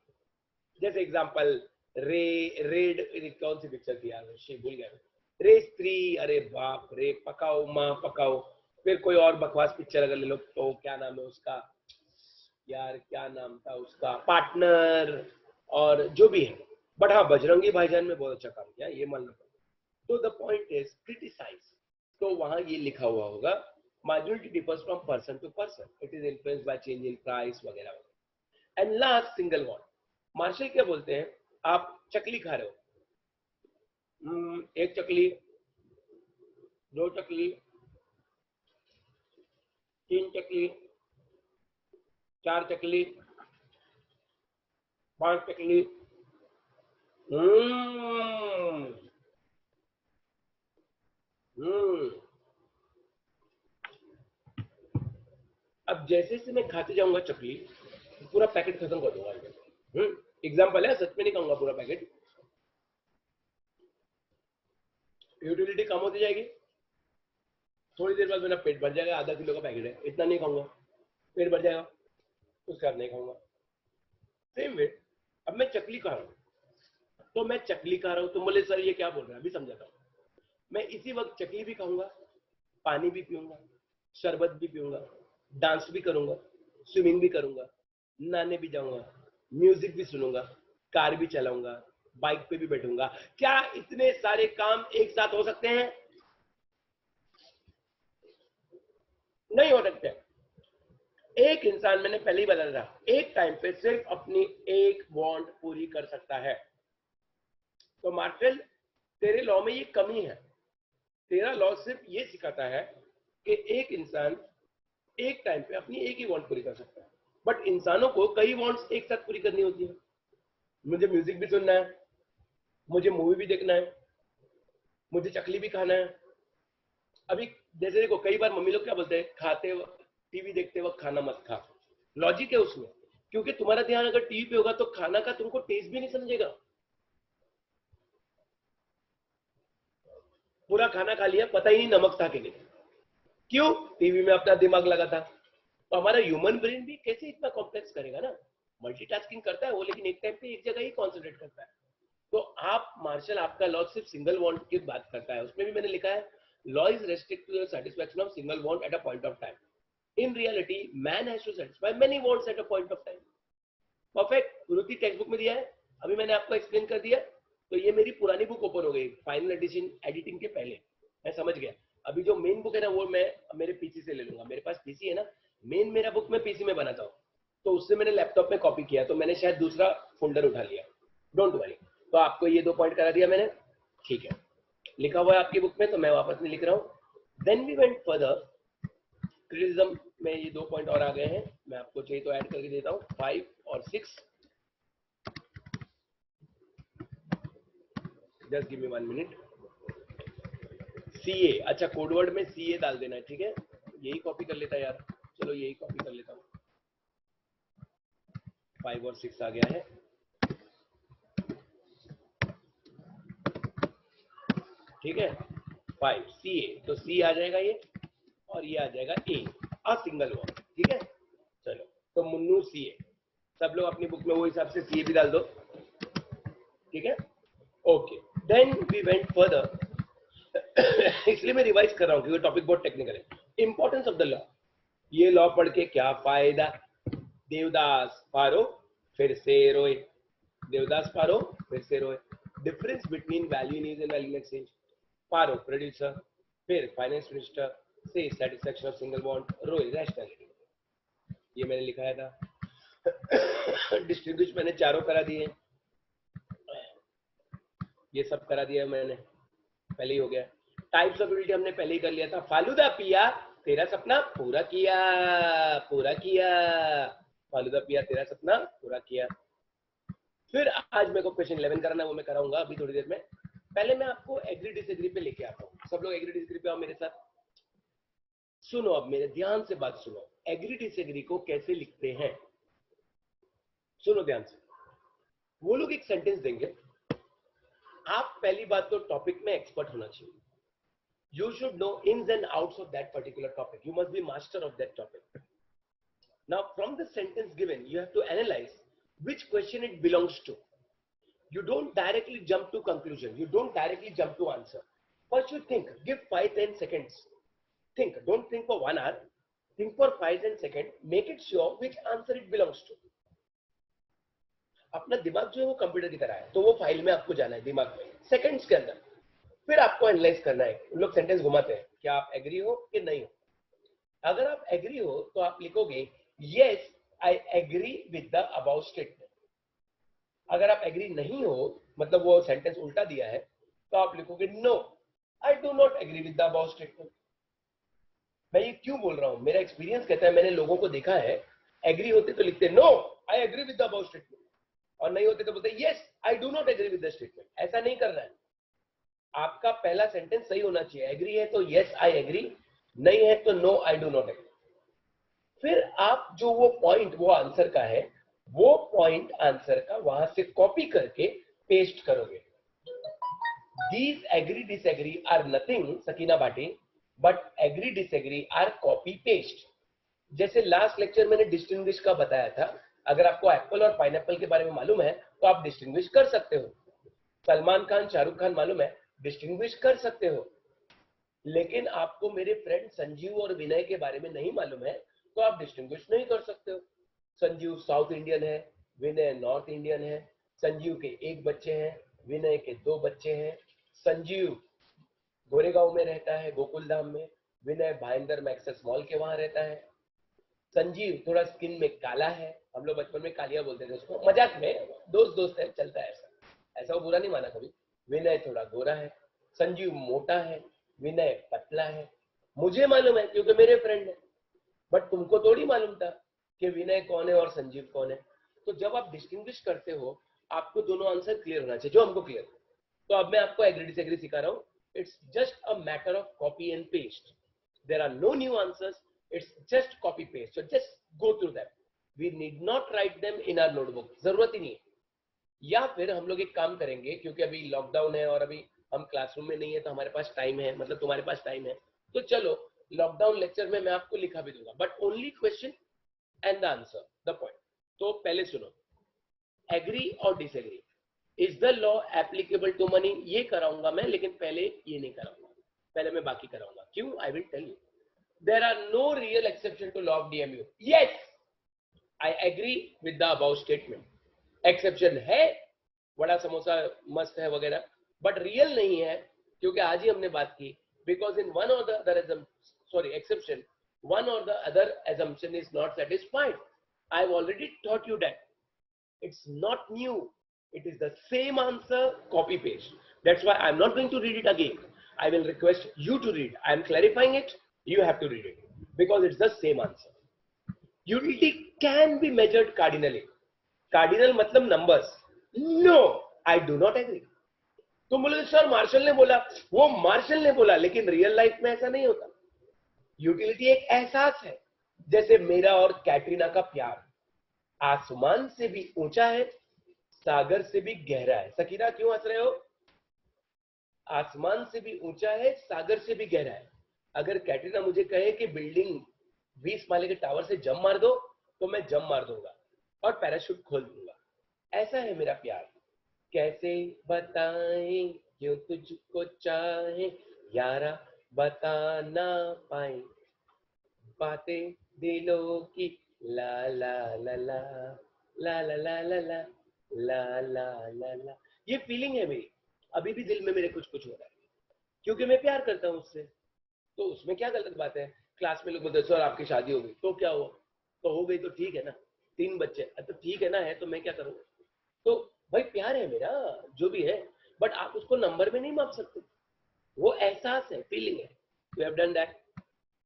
जैसे एग्जांपल रेड, कौन सी पिक्चर थी यार, भूल गया, रेस 3, अरे बाप रे, पकाओ माँ पकाओ। फिर कोई और बकवास पिक्चर अगर ले लो तो क्या नाम है उसका यार, क्या नाम था उसका, पार्टनर, और जो भी है। बट हाँ, बजरंगी भाईजान में बहुत अच्छा काम किया, ये मान लो। तो द पॉइंट इज क्रिटिसाइज, तो वहां ये लिखा हुआ होगा marginality differs from person to person, it is influenced by change in price वगैरह। And last single one, Marshall क्या बोलते हैं, आप चकली खा रहे हो, एक चकली, दो चकली, तीन चकली, चार चकली, पांच चकली, अब जैसे जैसे मैं खाते जाऊंगा चकली, पूरा पैकेट खत्म कर दूंगा। एग्जाम्पल है, सच में नहीं खाऊंगा पूरा पैकेट, यूटिलिटी कम होती जाएगी, थोड़ी देर बाद मेरा पेट भर जाएगा, आधा किलो का पैकेट है, इतना नहीं खाऊंगा, पेट भर जाएगा, उसके बाद नहीं खाऊंगा। सेम वे, अब मैं चकली खा रहा हूँ, तो मैं चकली खा रहा हूँ, तो बोले सर ये क्या बोल रहे हैं, अभी समझाता हूँ। मैं इसी वक्त चकली भी खाऊंगा, पानी भी पीऊंगा, शरबत भी पीऊंगा, डांस भी करूंगा, स्विमिंग भी करूंगा, नहाने भी जाऊंगा, म्यूजिक भी सुनूंगा, कार भी चलाऊंगा, बाइक पे भी बैठूंगा। क्या इतने सारे काम एक साथ हो सकते हैं? नहीं हो सकते। एक इंसान, मैंने पहले ही बताया था, एक टाइम पे सिर्फ अपनी एक वांट पूरी कर सकता है। तो मार्शल, तेरे लॉ में ये कमी है, तेरा लॉ सिर्फ ये सिखाता है कि एक इंसान एक टाइम पे अपनी एक ही वांट पूरी कर सकता है, बट इंसानों को कई वांट्स एक साथ पूरी करनी होती है। मुझे म्यूजिक भी सुनना है, मुझे मूवी भी देखना है, मुझे चकली भी खाना है। अभी जैसे देखो, कई बार मम्मी लोग क्या बोलते हैं, खाते वक्त, टीवी देखते वक्त खाना मत खा। लॉजिक है उसमें, क्योंकि तुम्हारा ध्यान अगर टीवी पे होगा तो खाना का तुमको टेस्ट भी नहीं समझेगा। पूरा खाना खा लिया, पता ही नहीं नमक था कि नहीं, क्यों? टीवी में अपना दिमाग लगा था। तो हमारा ह्यूमन ब्रेन भी कैसे इतना कॉम्प्लेक्स करेगा ना, मल्टीटास्किंग करता है वो, लेकिन एक टाइम पे एक जगह ही कॉन्सेंट्रेट करता है। तो आप मार्शल, आपका लॉ सिर्फ सिंगल वांट की बात करता है, उसमें भी मैंने लिखा है law is restrict to the satisfaction of single want at a point of time. In reality man has to satisfy many wants at a point of time. Perfect, Ruti text book में दिया है, अभी मैंने आपको एक्सप्लेन कर दिया। तो ये मेरी पुरानी बुक ओपन हो गई, फाइनल एडिशन एडिटिंग के पहले, मैं समझ गया। अभी जो मेन बुक है ना, वो मैं मेरे पीसी से ले लूंगा, मेरे पास पीसी है ना, मेन मेरा बुक मैं पीसी में बनाता हूँ, तो उससे मैंने लैपटॉप में कॉपी किया, तो मैंने शायद दूसरा फोल्डर उठा लिया, डोंट वरी। तो आपको ये 2 पॉइंट करा दिया मैंने, ठीक है, लिखा हुआ है आपकी बुक में, तो मैं वापस नहीं लिख रहा हूँ। Then we went further, criticism में ये 2 पॉइंट और आ गए हैं, मैं आपको चाहिए तो ऐड करके देता हूँ, 5 और 6। Just give me 1 minute. CA, अच्छा कोडवर्ड में सीए डाल देना है, ठीक है, यही कॉपी कर लेता यार, चलो यही कॉपी कर लेता हूँ। 5 और 6 आ गया है, ठीक है, 5 सीए, तो सी आ जाएगा ये, और ये आ जाएगा ए, अ सिंगल वन, ठीक है। चलो, तो मुन्नू सीए, सब लोग अपनी बुक में वो हिसाब से सीए भी डाल दो, ठीक है, okay. Then we went further, इसलिए मैं रिवाइज कर रहा हूँ क्योंकि टॉपिक बहुत टेक्निकल है। इंपॉर्टेंस ऑफ द लॉ, ये लॉ पढ़ के क्या फायदा, देवदास पारो फिर से रोए, देवदास पारो फिर से रोए, difference between value in use and value in exchange, Paro producer, फिर फाइनेंस मिनिस्टर से सेटिस्फैक्शन ऑफ सिंगल बॉन्ड, रोए रैशनैलिटी, ये मैंने लिखाया था। डिस्ट्रीब्यूशन मैंने चारों करा दिए, ये सब करा दिया मैंने, पहले ही हो गया। टाइप्स ऑफ एबिलिटी हमने पहले ही कर लिया था, फालूदा पिया तेरा सपना पूरा किया, पूरा किया, फालूदा पिया तेरा सपना पूरा किया। फिर आज मेरे को क्वेश्चन 11 कराना है, वो मैं कराऊंगा अभी थोड़ी देर में। पहले मैं आपको एग्री डिसएग्री पे लेके आता हूँ। सब लोग एग्री डिसएग्री पे आओ मेरे साथ। सुनो, अब मेरे ध्यान से बात सुनो। एग्री डिसएग्री को कैसे लिखते हैं, सुनो ध्यान से। वो लोग एक सेंटेंस देंगे, आप पहली बात तो टॉपिक में एक्सपर्ट होना चाहिए। You should know ins and outs of that particular topic. You must be master of that topic. Now, from the sentence given, you have to analyze which question it belongs to. You don't directly jump to conclusion. You don't directly jump to answer. First, you think. Give 5-10 seconds. Think. Don't think for 1 hour. Think for 5-10 seconds. Make it sure which answer it belongs to. अपना दिमाग जो है वो computer की तरह है, तो वो फाइल में आपको जाना है दिमाग में सेकंड्स के अंदर। फिर आपको एनालाइज करना है। उन लोग सेंटेंस घुमाते हैं, क्या आप एग्री हो कि नहीं हो। अगर आप एग्री हो तो आप लिखोगे yes I agree with the about statement. अगर आप एग्री नहीं हो, मतलब वो सेंटेंस उल्टा दिया है, तो आप लिखोगे no I do not agree with the about statement. मैं ये क्यों बोल रहा हूं, मेरा एक्सपीरियंस कहता है, मैंने लोगों को देखा है, एग्री होते तो लिखते no I agree with the about statement, और नहीं होते तो बोलते yes I do not agree with the statement. ऐसा नहीं करना है। आपका पहला सेंटेंस सही होना चाहिए। एग्री है तो यस आई एग्री, नहीं है तो no I do not agree. फिर आप जो वो पॉइंट वो आंसर का है, वो पॉइंट आंसर का वहां से कॉपी करके पेस्ट करोगे। These agree disagree are nothing, Sakina Bhati, but agree disagree are copy paste। जैसे लास्ट लेक्चर मैंने डिस्टिंग्विश का बताया था, अगर आपको एप्पल और पाइनएप्पल के बारे में मालूम है तो आप डिस्टिंग्विश कर सकते हो। सलमान खान, शाहरुख खान मालूम है, डिस्टिंग्विश कर सकते हो। लेकिन आपको मेरे फ्रेंड संजीव और विनय के बारे में नहीं मालूम है तो आप डिस्टिंग्विश नहीं कर सकते हो। संजीव साउथ इंडियन है, विनय नॉर्थ इंडियन है। संजीव के 1 बच्चे हैं, विनय के 2 बच्चे हैं। संजीव गोरेगांव में रहता है, गोकुल धाम में। विनय भाईंदर मैक्सेस मॉल के वहां रहता है। संजीव थोड़ा स्किन में काला है, हम लोग बचपन में कालिया बोलते थे उसको, मजाक में, दोस्त दोस्त है, चलता है ऐसा, ऐसा वो बुरा नहीं माना कभी। विनय थोड़ा गोरा है, संजीव मोटा है, विनय पतला है। मुझे मालूम है क्योंकि मेरे फ्रेंड है, बट तुमको थोड़ी मालूम था कि विनय कौन है और संजीव कौन है। तो जब आप डिस्टिंग्विश करते हो, आपको दोनों आंसर क्लियर होना चाहिए, जो हमको क्लियर है। तो अब मैं आपको एग्री डिसएग्री सिखा रहा हूँ। It's just a matter of copy and paste. There are no new answers, it's just copy paste. So just go through that. We need not write them in our notebook, जरूरत ही नहीं है। या फिर हम लोग एक काम करेंगे, क्योंकि अभी लॉकडाउन है और अभी हम क्लासरूम में नहीं है, तो हमारे पास टाइम है, मतलब तुम्हारे पास टाइम है, तो चलो लॉकडाउन लेक्चर में मैं आपको लिखा भी दूंगा, but only question and the answer, the point. तो पहले सुनो, एग्री और disagree, is the law applicable to money, ये कराऊंगा मैं, लेकिन पहले ये नहीं कराऊंगा, पहले मैं बाकी कराऊंगा। क्यों? I will tell you. There are no real exception to law of DMU. Yes I agree with the about statement. Exception है, बड़ा समोसा मस्त है वगैरह, बट रियल नहीं है, क्योंकि आज ही हमने बात की। Because in one or the other exception, one or the other assumption is not satisfied. I've already taught you that. It's not new. It is the same answer, copy paste. That's why I'm not going to read it again. I will request you to read. I'm clarifying it. You have to read it because it's the same answer. Utility can be measured cardinally. Cardinal मतलब numbers. No, I do not agree. तुम बोलोगे sir martial ने बोला, वो martial ने बोला, लेकिन real life में ऐसा नहीं होता। यूटिलिटी एक एहसास है, जैसे मेरा और कैटरीना का प्यार आसमान से भी ऊंचा है, सागर से भी गहरा है। सकीना क्यों हंस रहे हो? आसमान से भी ऊंचा है, सागर से भी गहरा है। अगर कैटरीना मुझे कहे कि बिल्डिंग 20 माले के टावर से जंप मार दो, तो मैं जंप मार दूंगा और पैराशूट खोल दूंगा। ऐसा है मेरा प्यार। कैसे बताएं क्यों तुझको चाहे यारा, बता ना पाए बातें दिलों की, ला ला ला ला ला ला ला ला ला ला ला ला ला। ये फीलिंग है मेरी, अभी भी दिल में मेरे कुछ कुछ हो रहा है, क्योंकि मैं प्यार करता हूँ उससे। तो उसमें क्या गलत बात है? क्लास में लोग बोलते सर आपकी शादी हो गई, तो क्या हुआ? तो हो गई तो ठीक है ना, 3 बच्चे, तो ठीक है ना, है तो मैं क्या करूँ? तो भाई प्यार है मेरा, जो भी है, बट आप उसको नंबर में नहीं माप सकते। वो एहसास है, फीलिंग है। You have done that.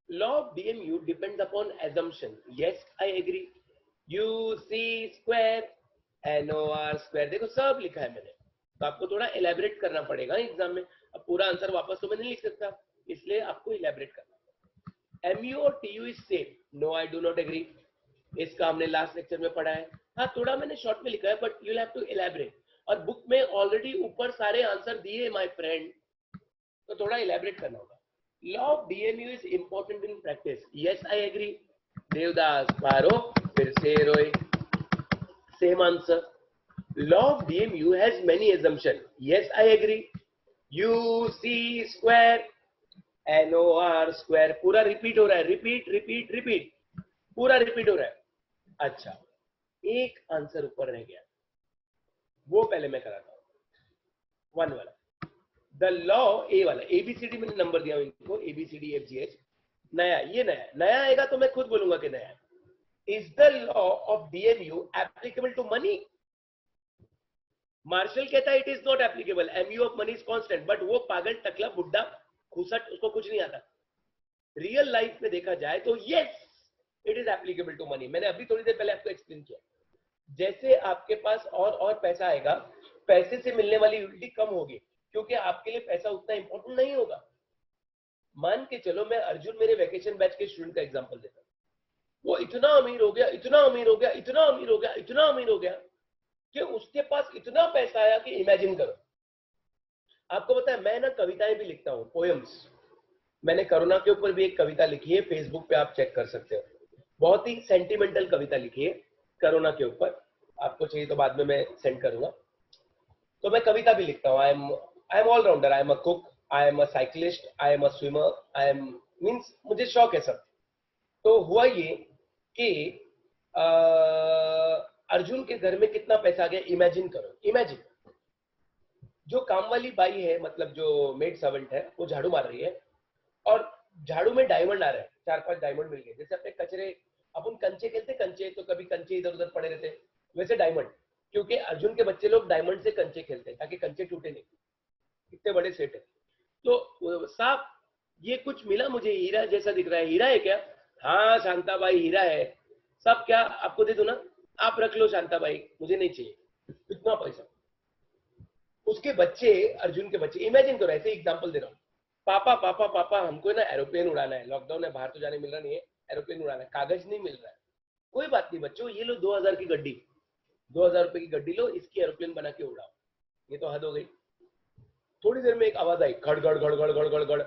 Law of DMU depends upon assumption. Yes, I agree. U C square NOR square, देखो सब लिखा है मैंने। तो आपको थोड़ा इलेबरेट करना पड़ेगा एग्जाम में। अब पूरा आंसर वापस तो मैं नहीं लिख सकता, इसलिए आपको इलेबरेट करना। MU और TU is same. No, I do not agree. इसका हमने लास्ट लेक्चर में पढ़ा है। हाँ, थोड़ा मैंने शॉर्ट में लिखा है, but you have to elaborate. और बुक में ऑलरेडी ऊपर सारे आंसर दिए माय फ्रेंड, तो थोड़ा इलेबरेट करना होगा। Law of DMU is important in practice. Yes, I agree. Devdas Paro फिर से रोए। Same answer. Law of DMU has many assumptions. Yes, I agree. UC square NOR square पूरा रिपीट हो रहा है, रिपीट रिपीट रिपीट, पूरा रिपीट हो रहा है। अच्छा, एक आंसर ऊपर रह गया, वो पहले मैं कराता हूं। 1 वाला, द लॉ, ए वाला, ABCD मैंने नंबर दिया इनको, ABCDFGH। नया, ये नया नया आएगा तो मैं खुद बोलूंगा कि नया है। Is the law of DMU applicable to money? Marshall कहता है it is not applicable, MU of money is constant. But वो पागल टकला बुड्ढा खुसट, उसको कुछ नहीं आता। रियल लाइफ में देखा जाए तो yes, it is applicable to money. मैंने अभी थोड़ी देर पहले आपको एक्सप्लेन किया। जैसे आपके पास और पैसा आएगा, पैसे से मिलने वाली यूटिलिटी कम होगी, क्योंकि आपके लिए पैसा उतना इंपॉर्टेंट नहीं होगा। मान के चलो मैं अर्जुन, मेरे वैकेशन बैच के स्टूडेंट का एग्जांपल देता हूं। वो इतना अमीर हो गया, इतना अमीर हो गया, इतना अमीर हो गया, इतना अमीर हो गया कि उसके पास इतना पैसा आया कि इमेजिन करो। आपको पता है, मैं ना कविताएं भी लिखता हूं, पोएम्स। मैंने कोरोना के ऊपर भी एक कविता लिखी है, फेसबुक पे आप चेक कर सकते हो। बहुत ही सेंटिमेंटल कविता लिखी है कोरोना के ऊपर। आपको चाहिए तो बाद में मैं सेंड करूंगा। तो मैं कविता भी लिखता हूँ। I am all rounder. I am a cook, I am a cyclist, I am a swimmer, I am means मुझे शौक है सब। तो हुआ ये कि अर्जुन के घर में कितना पैसा आ गया, इमेजिन करो। इमेजिन, जो काम वाली बाई है, मतलब जो मेड सर्वेंट है, वो झाड़ू मार रही है और झाड़ू में डायमंड आ रहा है, 4-5 डायमंड मिल गए। जैसे अपने कचरे, अपन कंचे खेलते कंचे, तो कभी कंचे इधर उधर पड़े रहते, वैसे डायमंड। क्योंकि अर्जुन के बच्चे लोग डायमंड से कंचे खेलते हैं ताकि कंचे टूटे नहीं, इतने बड़े सेट है। तो साहब, ये कुछ मिला मुझे, हीरा जैसा दिख रहा है। हीरा है क्या? हाँ शांता भाई, हीरा है। सब क्या आपको दे दो ना? आप रख लो शांता भाई, मुझे नहीं चाहिए इतना पैसा। उसके बच्चे, अर्जुन के बच्चे, इमेजिन करो, ऐसे एग्जांपल दे रहा हूँ। पापा पापा पापा, हमको ना एरोप्लेन उड़ाना है, लॉकडाउन है, बाहर तो जाने मिल रहा नहीं है, एरोप्लेन उड़ाना है, कागज नहीं मिल रहा है। कोई बात नहीं बच्चों, ये लो 2000 की गड्डी, 2000 रुपए की गड्डी लो, इसकी एरोप्लेन बना के उड़ाओ। ये तो हद हो गई। थोड़ी देर में एक आवाज आई, खड़ गड़ गड़ गड़ गड़ गड़ गड़।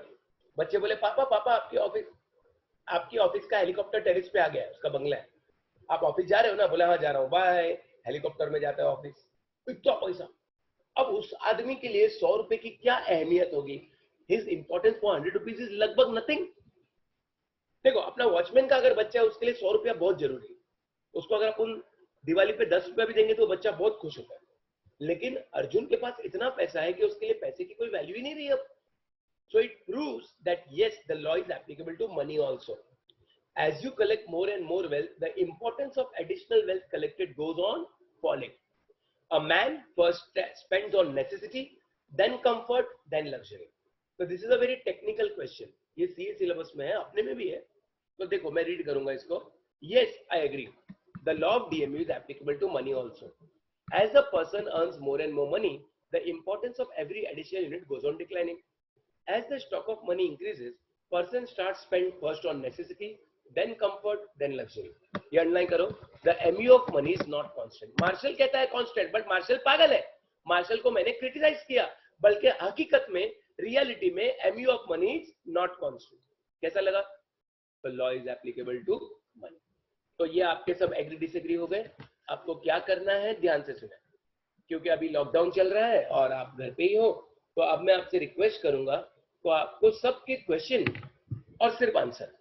बच्चे बोले पापा पापा, आपकी ऑफिस का हेलीकॉप्टर टेरिस पे आ गया है, उसका बंगला है। आप ऑफिस जा रहे हो ना? बोले हाँ जा रहा हूँ, बाय। हेलीकॉप्टर में जाता है ऑफिस। इतना पैसा। अब उस आदमी के लिए 100 रुपए की क्या अहमियत होगी? His importance for 100 rupees is लगभग नथिंग। देखो, अपना वॉचमैन का अगर बच्चा है, उसके लिए 100 रुपया बहुत जरूरी है। उसको अगर अपन दिवाली पे 10 रुपया भी देंगे तो बच्चा बहुत खुश होता है। लेकिन अर्जुन के पास इतना पैसा है कि उसके लिए पैसे की कोई वैल्यू ही नहीं रही अब। So it proves that yes, the law is applicable to money also. As you collect more and more wealth, the importance of additional wealth collected goes on falling. A man first spends on necessity, then comfort, then luxury. So this is a very technical question. ये CA syllabus में है, अपने में भी है। तो देखो मैं रीड करूंगा इसको। Yes, I agree. The law of DMU is applicable to money also. As the person earns more and more money, the importance of every additional unit goes on declining. As the stock of money increases, person starts spend first on necessity, then comfort, then luxury. ये underline करो। The MU of money is not constant. Marshall कहता है constant, but martial पागल है। Martial को मैंने criticise किया, बल्कि हकीकत में, रियलिटी में MU of money is not constant. कैसा लगा? The law is applicable to money. तो ये आपके सब एग्री डिसएग्री हो गए। आपको क्या करना है, ध्यान से सुना, क्योंकि अभी लॉकडाउन चल रहा है और आप घर पे ही हो। तो अब मैं आपसे रिक्वेस्ट करूंगा, तो आपको सबके क्वेश्चन और सिर्फ answer.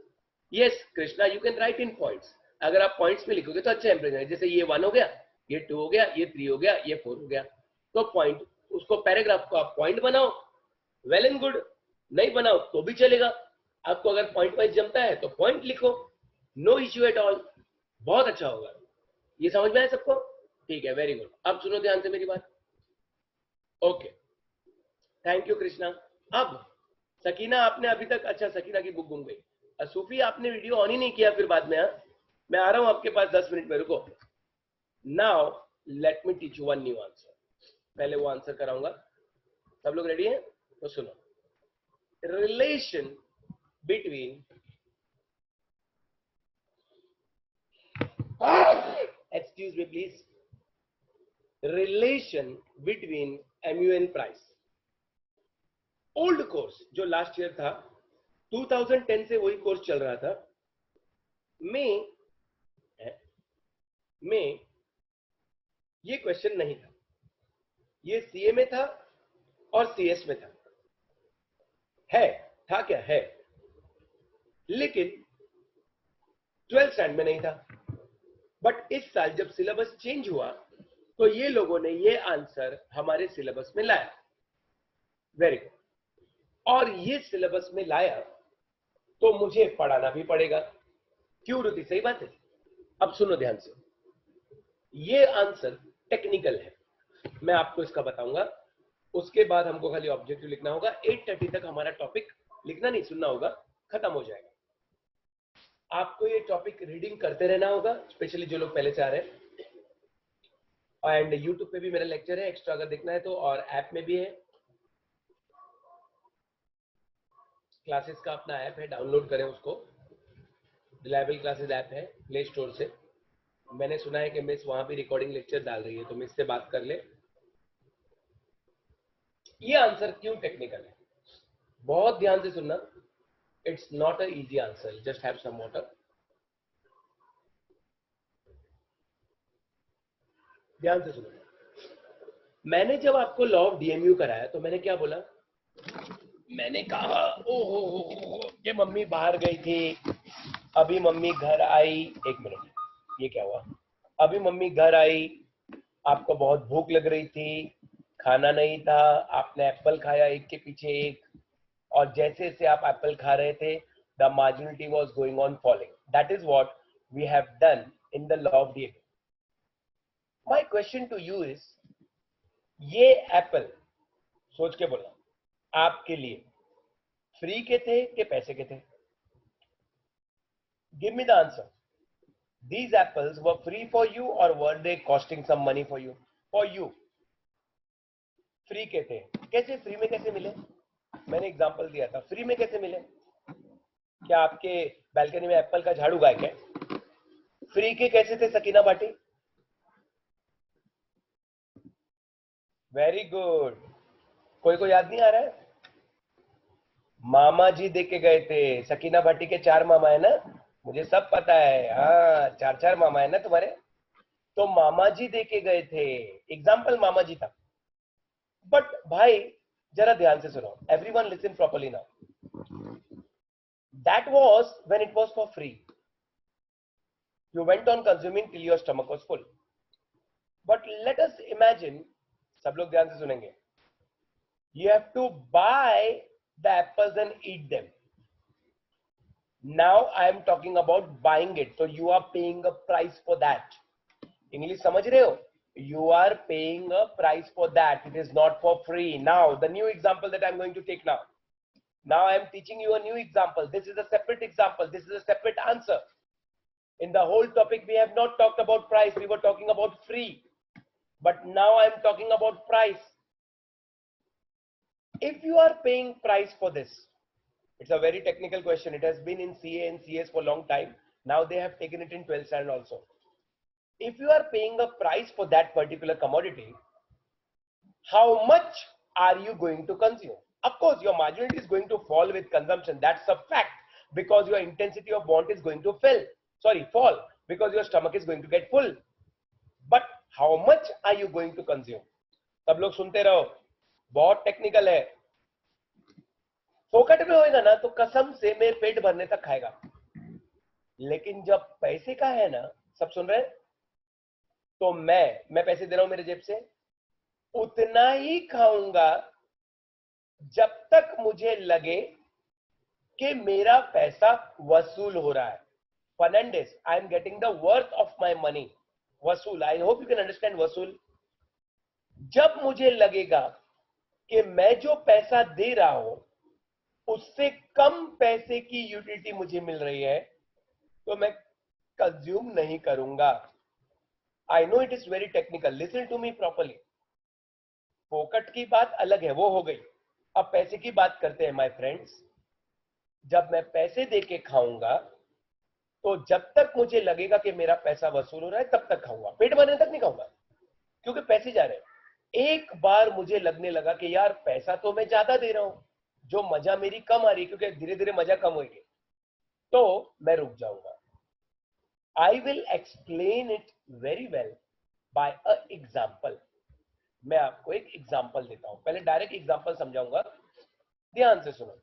Yes Krishna, you can right in points. अगर आप पॉइंट्स में लिखोगे तो अच्छा इंप्रेशन है। जैसे ये 1 हो गया, ये 2 हो गया, ये 3 हो गया, ये 4 हो गया। तो पॉइंट, उसको पैराग्राफ को आप पॉइंट बनाओ, वेल एंड गुड। नहीं बनाओ तो भी चलेगा। आपको अगर पॉइंट वाइज जमता है तो पॉइंट लिखो, नो इश्यू एट ऑल। बहुत अच्छा होगा। ये समझ में आया सबको? ठीक है, वेरी गुड। अब सुनो ध्यान से मेरी बात। Okay, thank you Krishna. अब सकीना, आपने अभी तक, अच्छा सकीना की बुक घूम गई। सूफी, आपने वीडियो ऑन ही नहीं किया फिर बाद में। मैं आ रहा हूं आपके पास 10 मिनट में, रुको। Now let me teach you one new answer. पहले वो आंसर कराऊंगा। सब लोग रेडी हैं? तो सुनो, relation between, excuse me please, relation between MUN price. Old course जो लास्ट ईयर था, 2010 से वही कोर्स चल रहा था, में ये क्वेश्चन नहीं था, ये CA में था और CS में था। था क्या है, लेकिन 12th स्टैंडर्ड में नहीं था। बट इस साल जब सिलेबस चेंज हुआ तो ये लोगों ने ये आंसर हमारे सिलेबस में लाया। Very good. और ये सिलेबस में लाया तो मुझे पढ़ाना भी पड़ेगा। क्यों रुति? सही बात है। अब सुनो ध्यान से, ये आंसर टेक्निकल है, मैं आपको इसका बताऊंगा। उसके बाद हमको खाली ऑब्जेक्टिव लिखना होगा। 8:30 तक हमारा टॉपिक लिखना नहीं, सुनना होगा, खत्म हो जाएगा। आपको ये टॉपिक रीडिंग करते रहना होगा, स्पेशली जो लोग पहले से आ रहे हैं। एंड यूट्यूब पे भी मेरा लेक्चर है एक्स्ट्रा, अगर देखना है तो, और ऐप में भी है। क्लासेस का अपना ऐप है, डाउनलोड करें उसको। रिलायबल क्लासेस ऐप है प्ले स्टोर से। मैंने सुना है कि मिस वहां भी रिकॉर्डिंग लेक्चर डाल रही है, तो मिस से बात कर ले। ये आंसर क्यों टेक्निकल है, बहुत ध्यान से सुनना। It's not a easy answer, just have some water. ध्यान से सुनो। मैंने जब आपको लॉ ऑफ DMU कराया तो मैंने क्या बोला? मैंने कहा ओहो ये मम्मी बाहर गई थी, अभी मम्मी घर आई। एक मिनट, ये क्या हुआ? अभी मम्मी घर आई, आपको बहुत भूख लग रही थी, खाना नहीं था, आपने एप्पल खाया एक के पीछे एक, और जैसे जैसे आप एप्पल खा रहे थे, the marginality was going on falling. That is what we have done in the law of DMU। My question to you is, ये एप्पल, सोच के बोला, आपके लिए फ्री के थे कि पैसे के थे? Give me the answer. These apples were free for you or were they costing some money for you? For you. Free के थे। कैसे फ्री में कैसे मिले? मैंने एग्जांपल दिया था, फ्री में कैसे मिले? क्या आपके बालकनी में एप्पल का झाड़ उगा क्या? फ्री के कैसे थे सकीना बाटी? Very good. कोई को याद नहीं आ रहा है? मामा जी दे के गए थे। सकीना भाटी के 4 मामा है ना, मुझे सब पता है। हाँ, 4 मामा है ना तुम्हारे, तो मामा जी दे के गए थे। एग्जाम्पल मामा जी था। बट भाई जरा ध्यान से सुनो, everyone listen properly now. That was when it was for free, you went on consuming till your stomach was full. But let us imagine, सब लोग ध्यान से सुनेंगे, you have to buy the apples and eat them. Now I am talking about buying it, so you are paying a price for that. English समझ रहे हो? You are paying a price for that. It is not for free. Now the new example that I am going to take now. Now I am teaching you a new example. This is a separate example. This is a separate answer. In the whole topic, we have not talked about price. We were talking about free. But now I am talking about price. If you are paying price for this, it's a very technical question. It has been in CA and CS for a long time. Now they have taken it in 12th standard also. If you are paying a price for that particular commodity, how much are you going to consume? Of course, your marginality is going to fall with consumption. That's a fact, because your intensity of want is going to fall, because your stomach is going to get full. But how much are you going to consume? सब लोग सुनते रहो, बहुत technical है। फोकट में होएगा ना तो कसम से मेरे पेट भरने तक खाएगा, लेकिन जब पैसे का है ना, सब सुन रहे हैं, तो मैं पैसे दे रहा हूं मेरे जेब से, उतना ही खाऊंगा जब तक मुझे लगे कि मेरा पैसा वसूल हो रहा है। Fernandez, I am getting the worth of my money. वसूल, I hope you can understand वसूल। जब मुझे लगेगा कि मैं जो पैसा दे रहा हूं उससे कम पैसे की यूटिलिटी मुझे मिल रही है, तो मैं कंज्यूम नहीं करूंगा। I know it is very technical. Listen to me properly. फोकट की बात अलग है, वो हो गई। अब पैसे की बात करते हैं माय फ्रेंड्स। जब मैं पैसे दे के खाऊंगा तो जब तक मुझे लगेगा कि मेरा पैसा वसूल हो रहा है तब तक खाऊंगा, पेट भरने तक नहीं खाऊंगा, क्योंकि पैसे जा रहे हैं। एक बार मुझे लगने लगा कि यार पैसा तो मैं ज्यादा दे रहा हूं, जो मजा मेरी कम आ रही है, क्योंकि धीरे धीरे मजा कम होगी, तो मैं रुक जाऊंगा। I will explain it very well by a example. मैं आपको एक एग्जाम्पल देता हूं, पहले डायरेक्ट एग्जाम्पल समझाऊंगा, ध्यान से सुनो।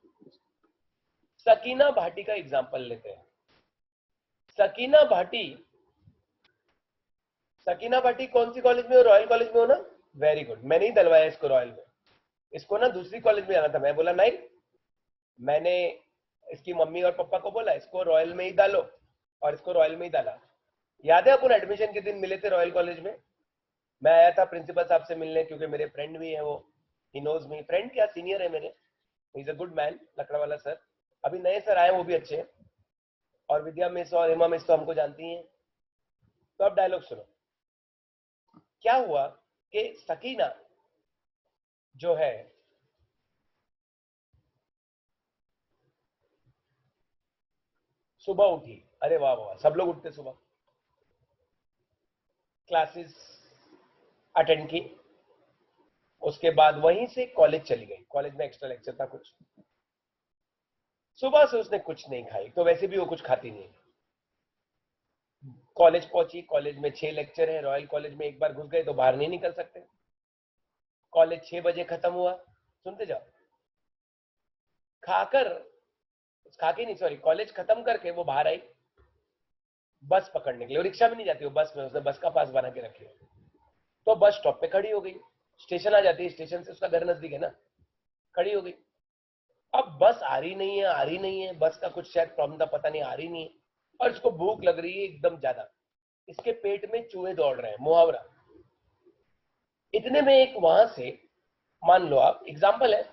सकीना भाटी का एग्जाम्पल लेते हैं। सकीना भाटी, सकीना भाटी कौन सी कॉलेज में हो? रॉयल कॉलेज में हो ना? Very good. मैंने ही डलवाया इसको रॉयल में। इसको ना दूसरी कॉलेज में जाना था, मैं बोला नहीं, मैंने इसकी मम्मी और पापा को बोला इसको रॉयल में ही डालो, और इसको रॉयल में ही डाला। याद है अपन एडमिशन के दिन मिले थे रॉयल कॉलेज में? मैं आया था प्रिंसिपल साहब से मिलने, क्योंकि मेरे फ्रेंड भी है वो, ही नोज मी, फ्रेंड क्या सीनियर है मेरे, he is a good man, लकड़ा वाला सर। अभी नए सर आए, वो भी अच्छे हैं, और विद्या मिस और हेमा मिस तो हमको जानती हैं। तो अब डायलॉग सुनो। क्या हुआ कि सकीना जो है, सुबह उठी, अरे वाह वाह, सब लोग उठते सुबह, क्लासेस अटेंड की, उसके बाद वहीं से कॉलेज चली गई। कॉलेज में एक्स्ट्रा लेक्चर था कुछ, सुबह से उसने कुछ नहीं खाई, तो वैसे भी वो कुछ खाती नहीं। कॉलेज पहुंची, कॉलेज में 6 लेक्चर है, रॉयल कॉलेज में एक बार घुस गए तो बाहर नहीं निकल सकते। कॉलेज 6 बजे खत्म हुआ, सुनते जाओ, खाकर, खाके नहीं सॉरी, कॉलेज खत्म करके वो बाहर आई बस पकड़ने के लिए। वो रिक्शा में नहीं जाती, वो बस में, उसने बस का पास बना के रखे। तो बस स्टॉप पे खड़ी हो गई, स्टेशन आ जाती है, स्टेशन से उसका घर नजदीक है ना, खड़ी हो गई। अब बस आ रही नहीं है, आ रही नहीं है, बस का कुछ शायद प्रॉब्लम था, पता नहीं, आ रही नहीं है, और इसको भूख लग रही है एकदम ज्यादा, इसके पेट में चूहे दौड़ रहे हैं, मुहावरा। इतने में एक वहां से, मान लो आप, एग्जाम्पल है,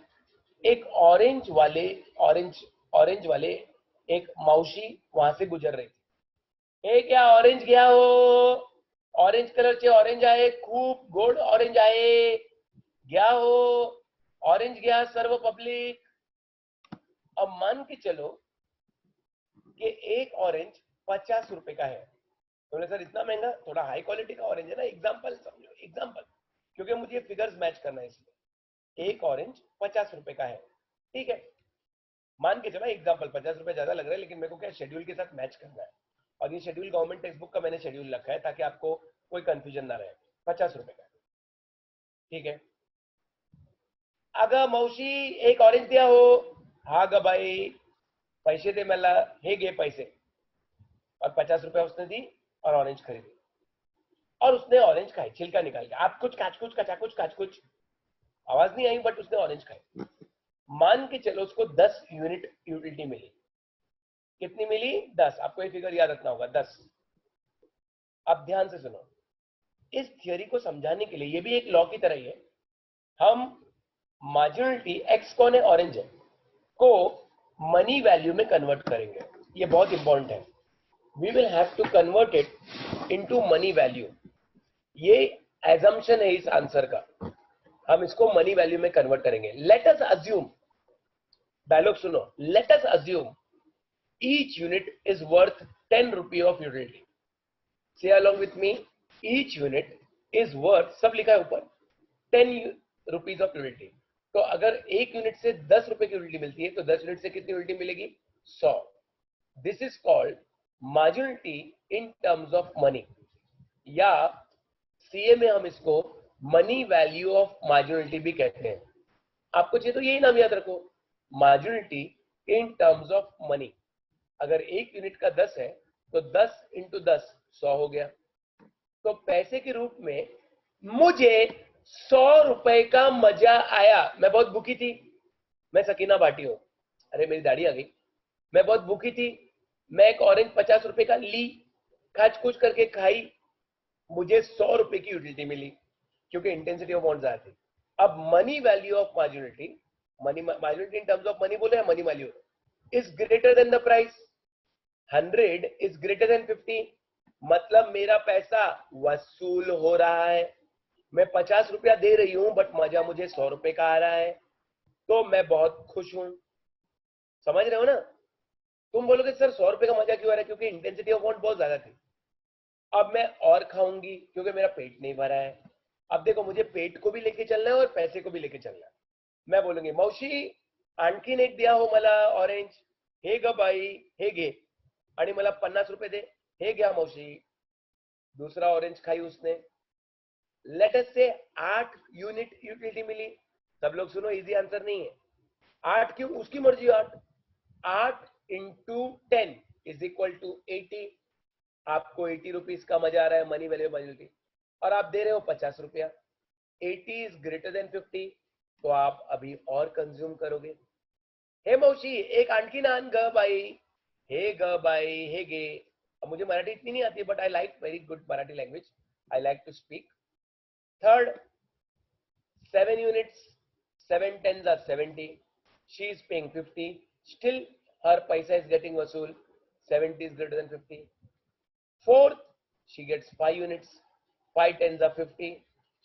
एक ऑरेंज ऑरेंज वाले एक मौसी वहां से गुजर रही थी। ए क्या ऑरेंज गया हो, ऑरेंज कलरचे ऑरेंज आहे, खूप गोड ऑरेंज आहे, गया हो, ऑरेंज गया सर्व पब्लिक। अब मान के चलो कि एक ऑरेंज 50 रुपए का है। बोले सर इतना महंगा, थोड़ा हाई क्वालिटी का ऑरेंज है ना, एग्जाम्पल समझो, एग्जाम्पल, क्योंकि मुझे फिगर्स मैच करना है इसलिए। एक ऑरेंज 50 रुपए का है, ठीक है, मान के चला एग्जाम्पल, 50 रुपए ज्यादा लग रहा है, लेकिन मेरे को क्या शेड्यूल के साथ मैच करना है, और ये शेड्यूल गवर्नमेंट टेक्स्ट बुक का मैंने शेड्यूल रखा है ताकि आपको कोई कंफ्यूजन ना रहे। 50 रुपए का, ठीक है। अगं मौशी एक ऑरेंज द्या हो, हा ग बाई, पैसे दे मला, हे घे पैसे, और 50 रुपए उसने दी और ऑरेंज खरीदी, और उसने ऑरेंज खाई छिलका निकाल के, आप कुछ काच कुछ कचा कुछ काच कुछ, आवाज नहीं आई, बट उसने ऑरेंज खाई। मान के चलो उसको 10 यूनिट यूटिलिटी मिली। कितनी मिली? 10। आपको ये फिगर याद रखना होगा, 10। अब ध्यान से सुनो, इस थियोरी को समझाने के लिए, ये भी एक लॉ की तरह ही है, हम मार्जिनलिटी, एक्स कौन है, ऑरेंज है, को मनी वैल्यू में कन्वर्ट करेंगे। ये बहुत इंपॉर्टेंट है, we will have to convert it into money value. ये एजम्पशन है इस आंसर का, हम इसको मनी वैल्यू में कन्वर्ट करेंगे। लेट अस अज्यूम, डायलॉग सुनो, let us assume each unit is worth 10 rupee of utility. Say along with me, each unit is worth, सब लिखा है ऊपर, 10 rupees of utility. तो अगर एक यूनिट से 10 रुपए की यूटिलिटी मिलती है तो 10 यूनिट से कितनी यूटिलिटी मिलेगी? 100। This is called marginality in terms of money, या सीए में हम इसको मनी वैल्यू ऑफ मार्जिनलिटी भी कहते हैं। आपको चाहिए तो यही नाम याद रखो, मार्जिनलिटी इन टर्म्स ऑफ मनी। अगर एक यूनिट का 10 है तो 10 इंटू 10 100 हो गया। तो पैसे के रूप में मुझे 100 रुपए का मजा आया। मैं बहुत भूखी थी, मैं सकीना भाटी हूं, अरे मेरी दाढ़ी आ गई, मैं बहुत भूखी थी, मैं एक ऑरेंज 50 रुपए का ली, खाच कुछ करके खाई, मुझे 100 रुपए की यूटिलिटी मिली, क्योंकि इंटेंसिटी ऑफ बहुत ज्यादा थी। अब money value of marginality, money marginality in terms of money बोले हैं, money value is greater than the price. 100 is greater than 50, मतलब मेरा पैसा वसूल हो रहा है। मैं 50 रुपया दे रही हूं बट मजा मुझे 100 रुपए का आ रहा है, तो मैं बहुत खुश हूं। समझ रहे हो ना? तुम बोलोगे सर 100 रुपए का मजा क्यों आ रहा है? क्योंकि इंटेंसिटी ऑफ वांट बहुत ज्यादा थी। अब मैं और खाऊंगी क्योंकि मेरा पेट नहीं भरा है। अब देखो, मुझे पेट को भी लेके चलना है और पैसे को भी लेके चलना है। मैं बोलूंगी मावशी आणखीन एक द्या हो मला ऑरेंज, हे ग बाई हे घे, आणि मला 50 रुपये दे, हे घ्या मावशी। दूसरा ऑरेंज खाई उसने, लेट अस से 8 यूनिट यूटिलिटी मिली। सब लोग सुनो, इजी आंसर नहीं है। 8 क्यों? उसकी मर्जी। 8 8 इंटू 10 इज इक्वल टू 80। आपको 80 रुपीज का मजा आ रहा है, मनी वैल्यू मल्टी, और आप दे रहे हो 50 रुपया। 80 इज ग्रेटर देन 50, तो आप अभी और कंज्यूम करोगे। हे मौसी एक आणखीन आण ग बाई, हे ग बाई हे गे। अब मुझे मराठी इतनी नहीं आती, but I like very good Marathi language, I like to speak. Third, 7 units, 7 tens are 70. She is paying 50. Still, her paisa is getting vasool. 70 is greater than 50. Fourth, she gets 5 units. 5 tens are 50.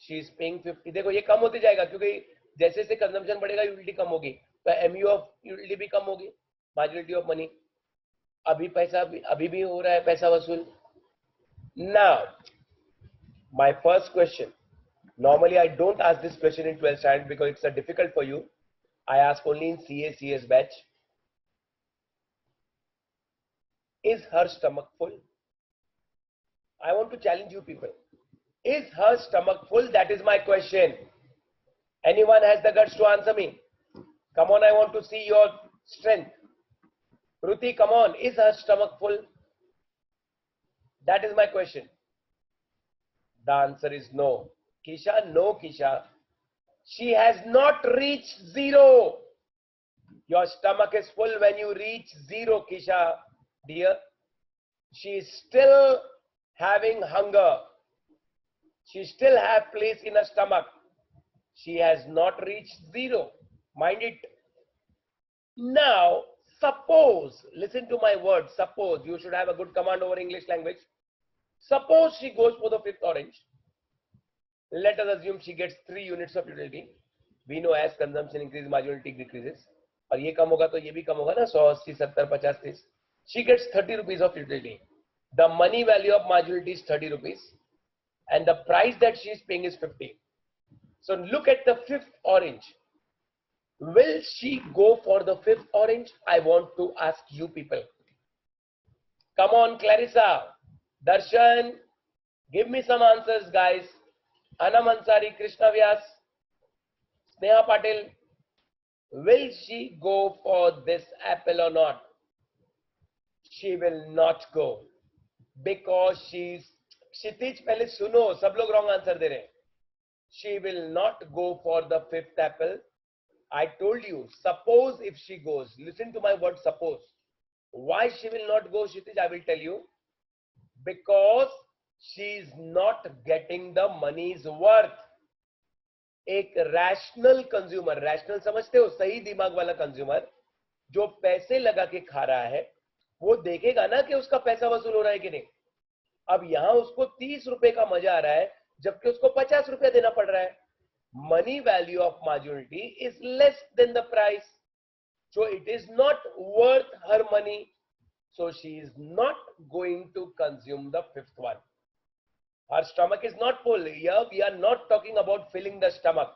She is paying 50. देखो ये कम होते जाएगा क्योंकि जैसे जैसे consumption बढ़ेगा utility कम होगी, तो एमयू ऑफ यूटिलिटी भी कम होगी, मार्जिनलिटी ऑफ मनी। अभी पैसा अभी भी हो रहा है पैसा वसूल। Now, my first question. Normally, I don't ask this question in 12th standard because it's a difficult for you. I ask only in CA, CS batch. Is her stomach full? I want to challenge you people. Is her stomach full? That is my question. Anyone has the guts to answer me? Come on, I want to see your strength. Ruti, come on. Is her stomach full? That is my question. The answer is no. Kisha, no, Kisha. She has not reached zero. Your stomach is full when you reach zero, Kisha, dear. She is still having hunger. She still has place in her stomach. She has not reached zero. Mind it. Now, suppose, listen to my words, suppose, you should have a good command over English language. Suppose she goes for the 5th orange. Let us assume she gets 3 units of utility. We know as consumption increases, marginality decreases. और ये कम होगा तो ये भी कम होगा ना, 100, 80, 70, 50, 30. She gets 30 rupees of utility. The money value of marginality is 30 rupees and the price that she is paying is 50. So look at the 5th orange. Will she go for the 5th orange? I want to ask you people. Come on, Clarissa, Darshan, give me some answers, guys. Anam Ansari, Krishna Vyas, Sneha Patil. Will she go for this apple or not? She will not go because she's Kshitij, पहले सुनो, सब लोग wrong answer दे रहे हैं. She will not go for the 5th apple. I told you, suppose if she goes, listen to my word, suppose. Why she will not go, Kshitij, I will tell you. Because she is not getting the money's worth. एक rational consumer, rational समझते हो, सही दिमाग वाला consumer जो पैसे लगा के खा रहा है, वो देखेगा ना कि उसका पैसा वसूल हो रहा है कि नहीं। अब यहां उसको 30 रुपए का मजा आ रहा है जबकि उसको 50 रुपया देना पड़ रहा है। Money value of marginality is less than the price, so it is not worth her money, so she is not going to consume the 5th one. Her stomach is not full. Here we are not talking about filling the stomach.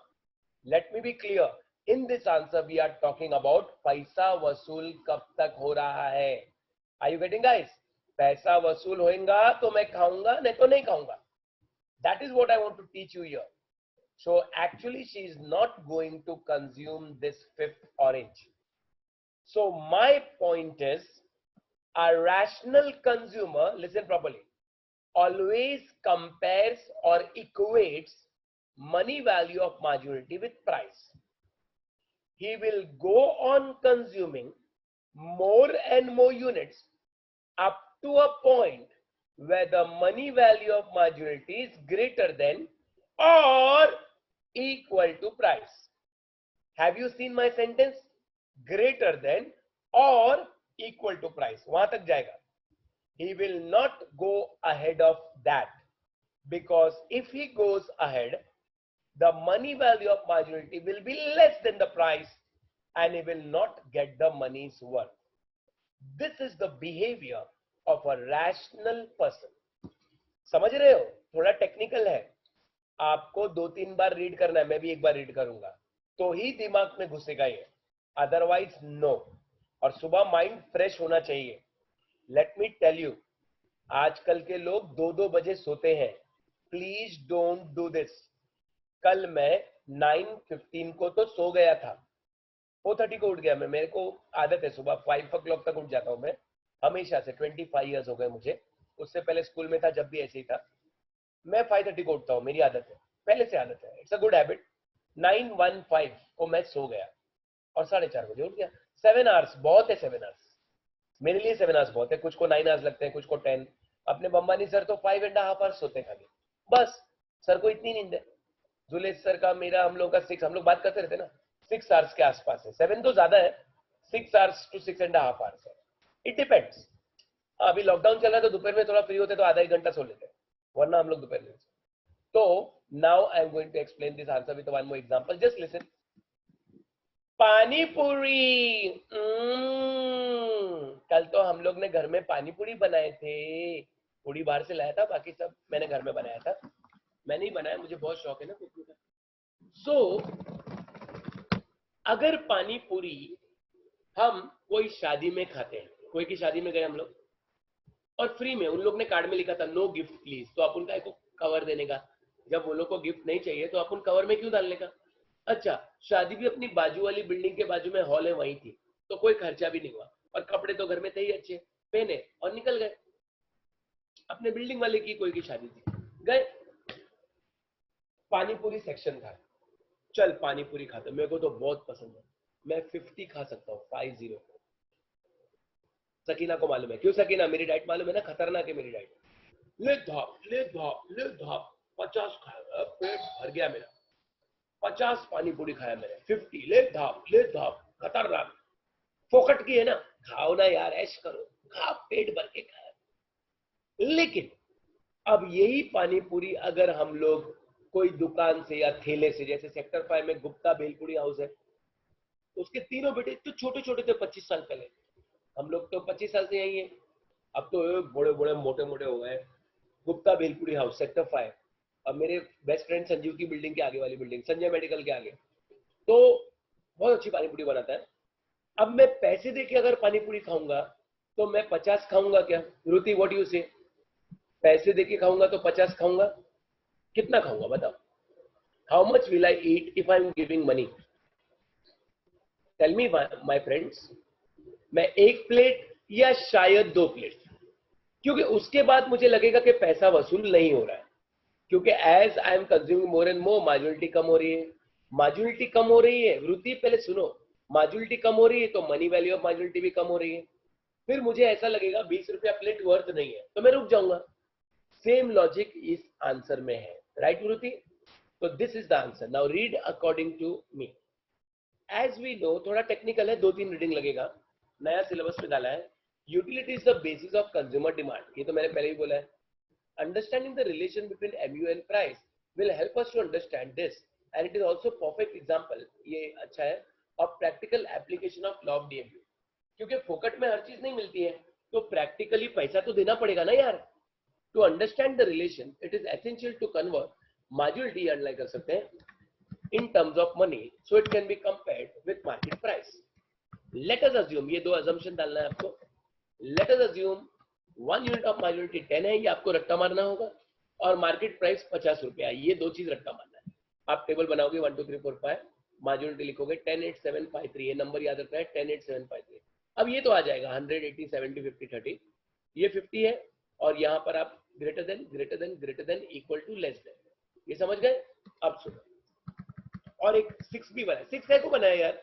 Let me be clear. In this answer we are talking about पैसा वसूल कब तक हो रहा है. Are you getting, guys? पैसा वसूल होगा तो मैं खाऊंगा, नहीं तो नहीं खाऊंगा. That is what I want to teach you here. So actually she is not going to consume this 5th orange. So my point is, a rational consumer, listen properly, always compares or equates money value of marginality with price. He will go on consuming more and more units up to a point where the money value of marginality is greater than or equal to price. Have you seen my sentence? Greater than or equal to price. वहां तक जाएगा. He will not go ahead of that, because if he goes ahead, the money value of marginality will be less than the price and he will not get the money's worth. This is the behavior of a rational person. समझ रहे हो? थोड़ा technical है, आपको 2-3 बार read करना है, मैं भी एक बार रीड करूंगा तो ही दिमाग में घुसेगा ये, अदरवाइज नो। और सुबह माइंड फ्रेश होना चाहिए। लेट मी टेल यू, आजकल के लोग 2-2 बजे सोते हैं। Please don't do this. कल मैं 9:15 को तो सो गया था, 4:30 को उठ गया मैं। मेरे को आदत है सुबह 5 o'clock तक उठ जाता हूं मैं, हमेशा से। 25 years हो गए मुझे, उससे पहले स्कूल में था जब भी ऐसे ही था। मैं 5:30 को उठता हूँ, मेरी आदत है, पहले से आदत है, इट्स अ गुड हैबिट। 9:15 को मैं सो गया और 4:30 बजे उठ गया। 7 hours बहुत है, 7 hours मेरे लिए। 7 hours बहुत है, कुछ को 9 hours लगते हैं, कुछ को 10। अपने बम्बानी सर तो 5.5 hours सोते खाली, बस। सर को इतनी नींद है। जुलेश सर का, मेरा, हम लोग का 6, हम लोग बात करते रहते ना, 6 hours के आसपास है। 7 तो ज्यादा है, 6 hours to 6.5 hours है, इट डिपेंड्स। अभी लॉकडाउन चल रहा है तो दोपहर में थोड़ा फ्री होते तो आधा 1 घंटा सो लेते हैं, वरना हम लोग दोपहर में। तो now I am going to explain this answer with one more example, just listen. Pani puri. कल तो हम लोग ने घर में पानी पूरी बनाए थे। पूरी बाहर से लाया था, बाकी सब मैंने घर में बनाया था। मैंने ही बनाया, मुझे बहुत शौक है ना कुकिंग का। सो अगर पानी पूरी हम कोई शादी में खाते हैं, कोई की शादी में गए हम लोग और फ्री में, उन लोग ने कार्ड में लिखा था नो गिफ्ट प्लीज, तो अपन का को कवर देने का। जब वो लोग को गिफ्ट नहीं चाहिए तो अपन कवर में क्यों डालने का। अच्छा, शादी भी अपनी बाजू वाली बिल्डिंग के बाजू में हॉल है, वहीं थी, तो कोई खर्चा भी नहीं हुआ और कपड़े तो घर में थे ही अच्छे, पहने और निकल गए। अपने बिल्डिंग वाले की कोई की शादी थी, गए। पानी पूरी सेक्शन था, चल पानी पूरी खाते, मेरे को तो बहुत पसंद है, मैं 50 खा सकता हूँ, 50। सकीना को मालूम है, क्यों सकीना, मेरी डाइट मालूम है ना, खतरनाक है मेरी डाइट। ले धाप ले धाप ले धाप, 50 खाया, पेट भर गया मेरा। 50 पानी पूरी खाया मैंने, 50 ले धाप, खतरनाक। फोकट की है ना, खाओ ना यार, ऐश करो, खा, पेट भर के खाया। लेकिन अब यही पानी पूरी अगर हम लोग कोई दुकान से या ठेले से, जैसे सेक्टर 5 में गुप्ता भेलपुरी हाउस है, उसके तीनों बेटे तो छोटे छोटे थे 25 साल पहले, हम लोग तो 25 साल से यही है, अब तो बड़े बड़े मोटे मोटे हो गए। गुप्ता भेलपुरी हाउस सेक्टर 5, अब मेरे बेस्ट फ्रेंड संजीव की बिल्डिंग के आगे वाली बिल्डिंग, संजय मेडिकल के आगे, तो बहुत अच्छी पानी पूरी बनाता है। अब मैं पैसे देके अगर पानी पूरी खाऊंगा तो मैं 50 खाऊंगा क्या? रुति, व्हाट यू से? पैसे देके खाऊंगा तो 50 खाऊंगा, कितना खाऊंगा बताओ? How much will I eat if I am giving money? Tell me my friends, मैं 1 प्लेट या शायद 2 प्लेट, क्योंकि उसके बाद मुझे लगेगा कि पैसा वसूल नहीं हो रहा है, क्योंकि as I am consuming more and more, marginality कम हो रही है। मार्जिनलिटी कम हो रही है, वृत्ति पहले सुनो, मार्जिनलिटी कम हो रही है तो मनी वैल्यू ऑफ मार्जिनलिटी भी कम हो रही है। फिर मुझे ऐसा लगेगा 20 रुपया प्लेट वर्थ नहीं है, तो मैं रुक जाऊंगा। सेम लॉजिक इस आंसर में है, राइट वृत्ति? तो this is the answer. Now read according to me. As we know, थोड़ा टेक्निकल है, 2-3 रीडिंग लगेगा, नया सिलेबस में डाला है। Utility is the basis of consumer demand, ये तो मैंने पहले ही बोला है। Understanding the relation between MU and price will help us to understand this, and it is also perfect example, ये अच्छा है, of practical application of law of DMU, क्योंकि फोकट में हर चीज नहीं मिलती है, तो प्रैक्टिकली पैसा तो देना पड़ेगा ना यार। To understand the relation, it is essential to convert marginality, online कर सकते हैं, in terms of money, so it can be compared with market price. Let us assume, ये 2 assumption डालना है आपको। Let us assume 1 unit of marginality 10 है, ये आपको रट्टा मारना होगा, और मार्केट प्राइस 50 रुपया है, ये 2 चीज रट्टा मारना है। आप टेबल बनाओगे 1 2 3 4 5, मार्जिनलिटी लिखोगे 10 8 7 5 3, ये नंबर याद रखना है, 10 8 7 5 3। अब ये तो आ जाएगा 100 80 70 50 30, ये 50 है, और यहाँ पर आप greater than equal to less than, ये समझ गए? अब सुनो, और एक 6 भी बनाया। 6 को बनाया यार,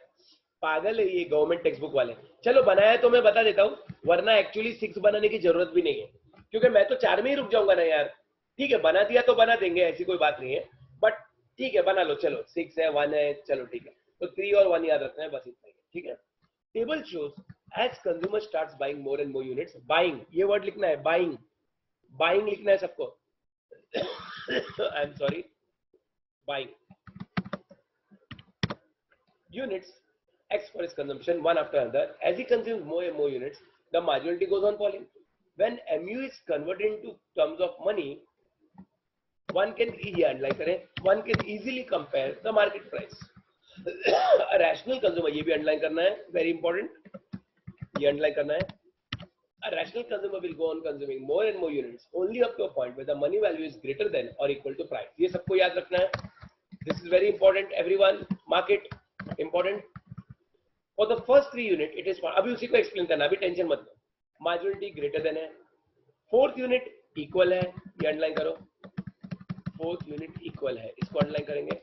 पागल है ये गवर्नमेंट टेक्स्ट बुक वाले। चलो बनाया तो मैं बता देता हूँ, वरना एक्चुअली 6 बनाने की जरूरत भी नहीं है, क्योंकि मैं तो 4 में ही रुक जाऊंगा ना यार। ठीक है, बना दिया तो बना देंगे, ऐसी कोई बात नहीं है, बट ठीक है बना लो, चलो 6 है 1 है, चलो ठीक है, तो 3 और 1 याद रखना है, बस इतना ही, ठीक है। Table shows as consumer starts buying more and more units, buying, ये वर्ड लिखना है, बाइंग, बाइंग लिखना है सबको। I am sorry, buying, units X for his consumption one after another. As he consumes more and more units, the marginality goes on falling. When mu is converted into terms of money, one can easily compare the market price. A rational consumer, ये भी underline करना है, very important, ये underline करना है. A rational consumer will go on consuming more and more units only up to a point where the money value is greater than or equal to price. ये सबको याद रखना है. This is very important, everyone. Mark it. Important. For the first 3 unit, it is. अभी उसी को explain करना, अभी tension मत लो. Marginality greater than है. Fourth unit equal है, ये underline करो. Fourth unit equal है, इसको underline करेंगे.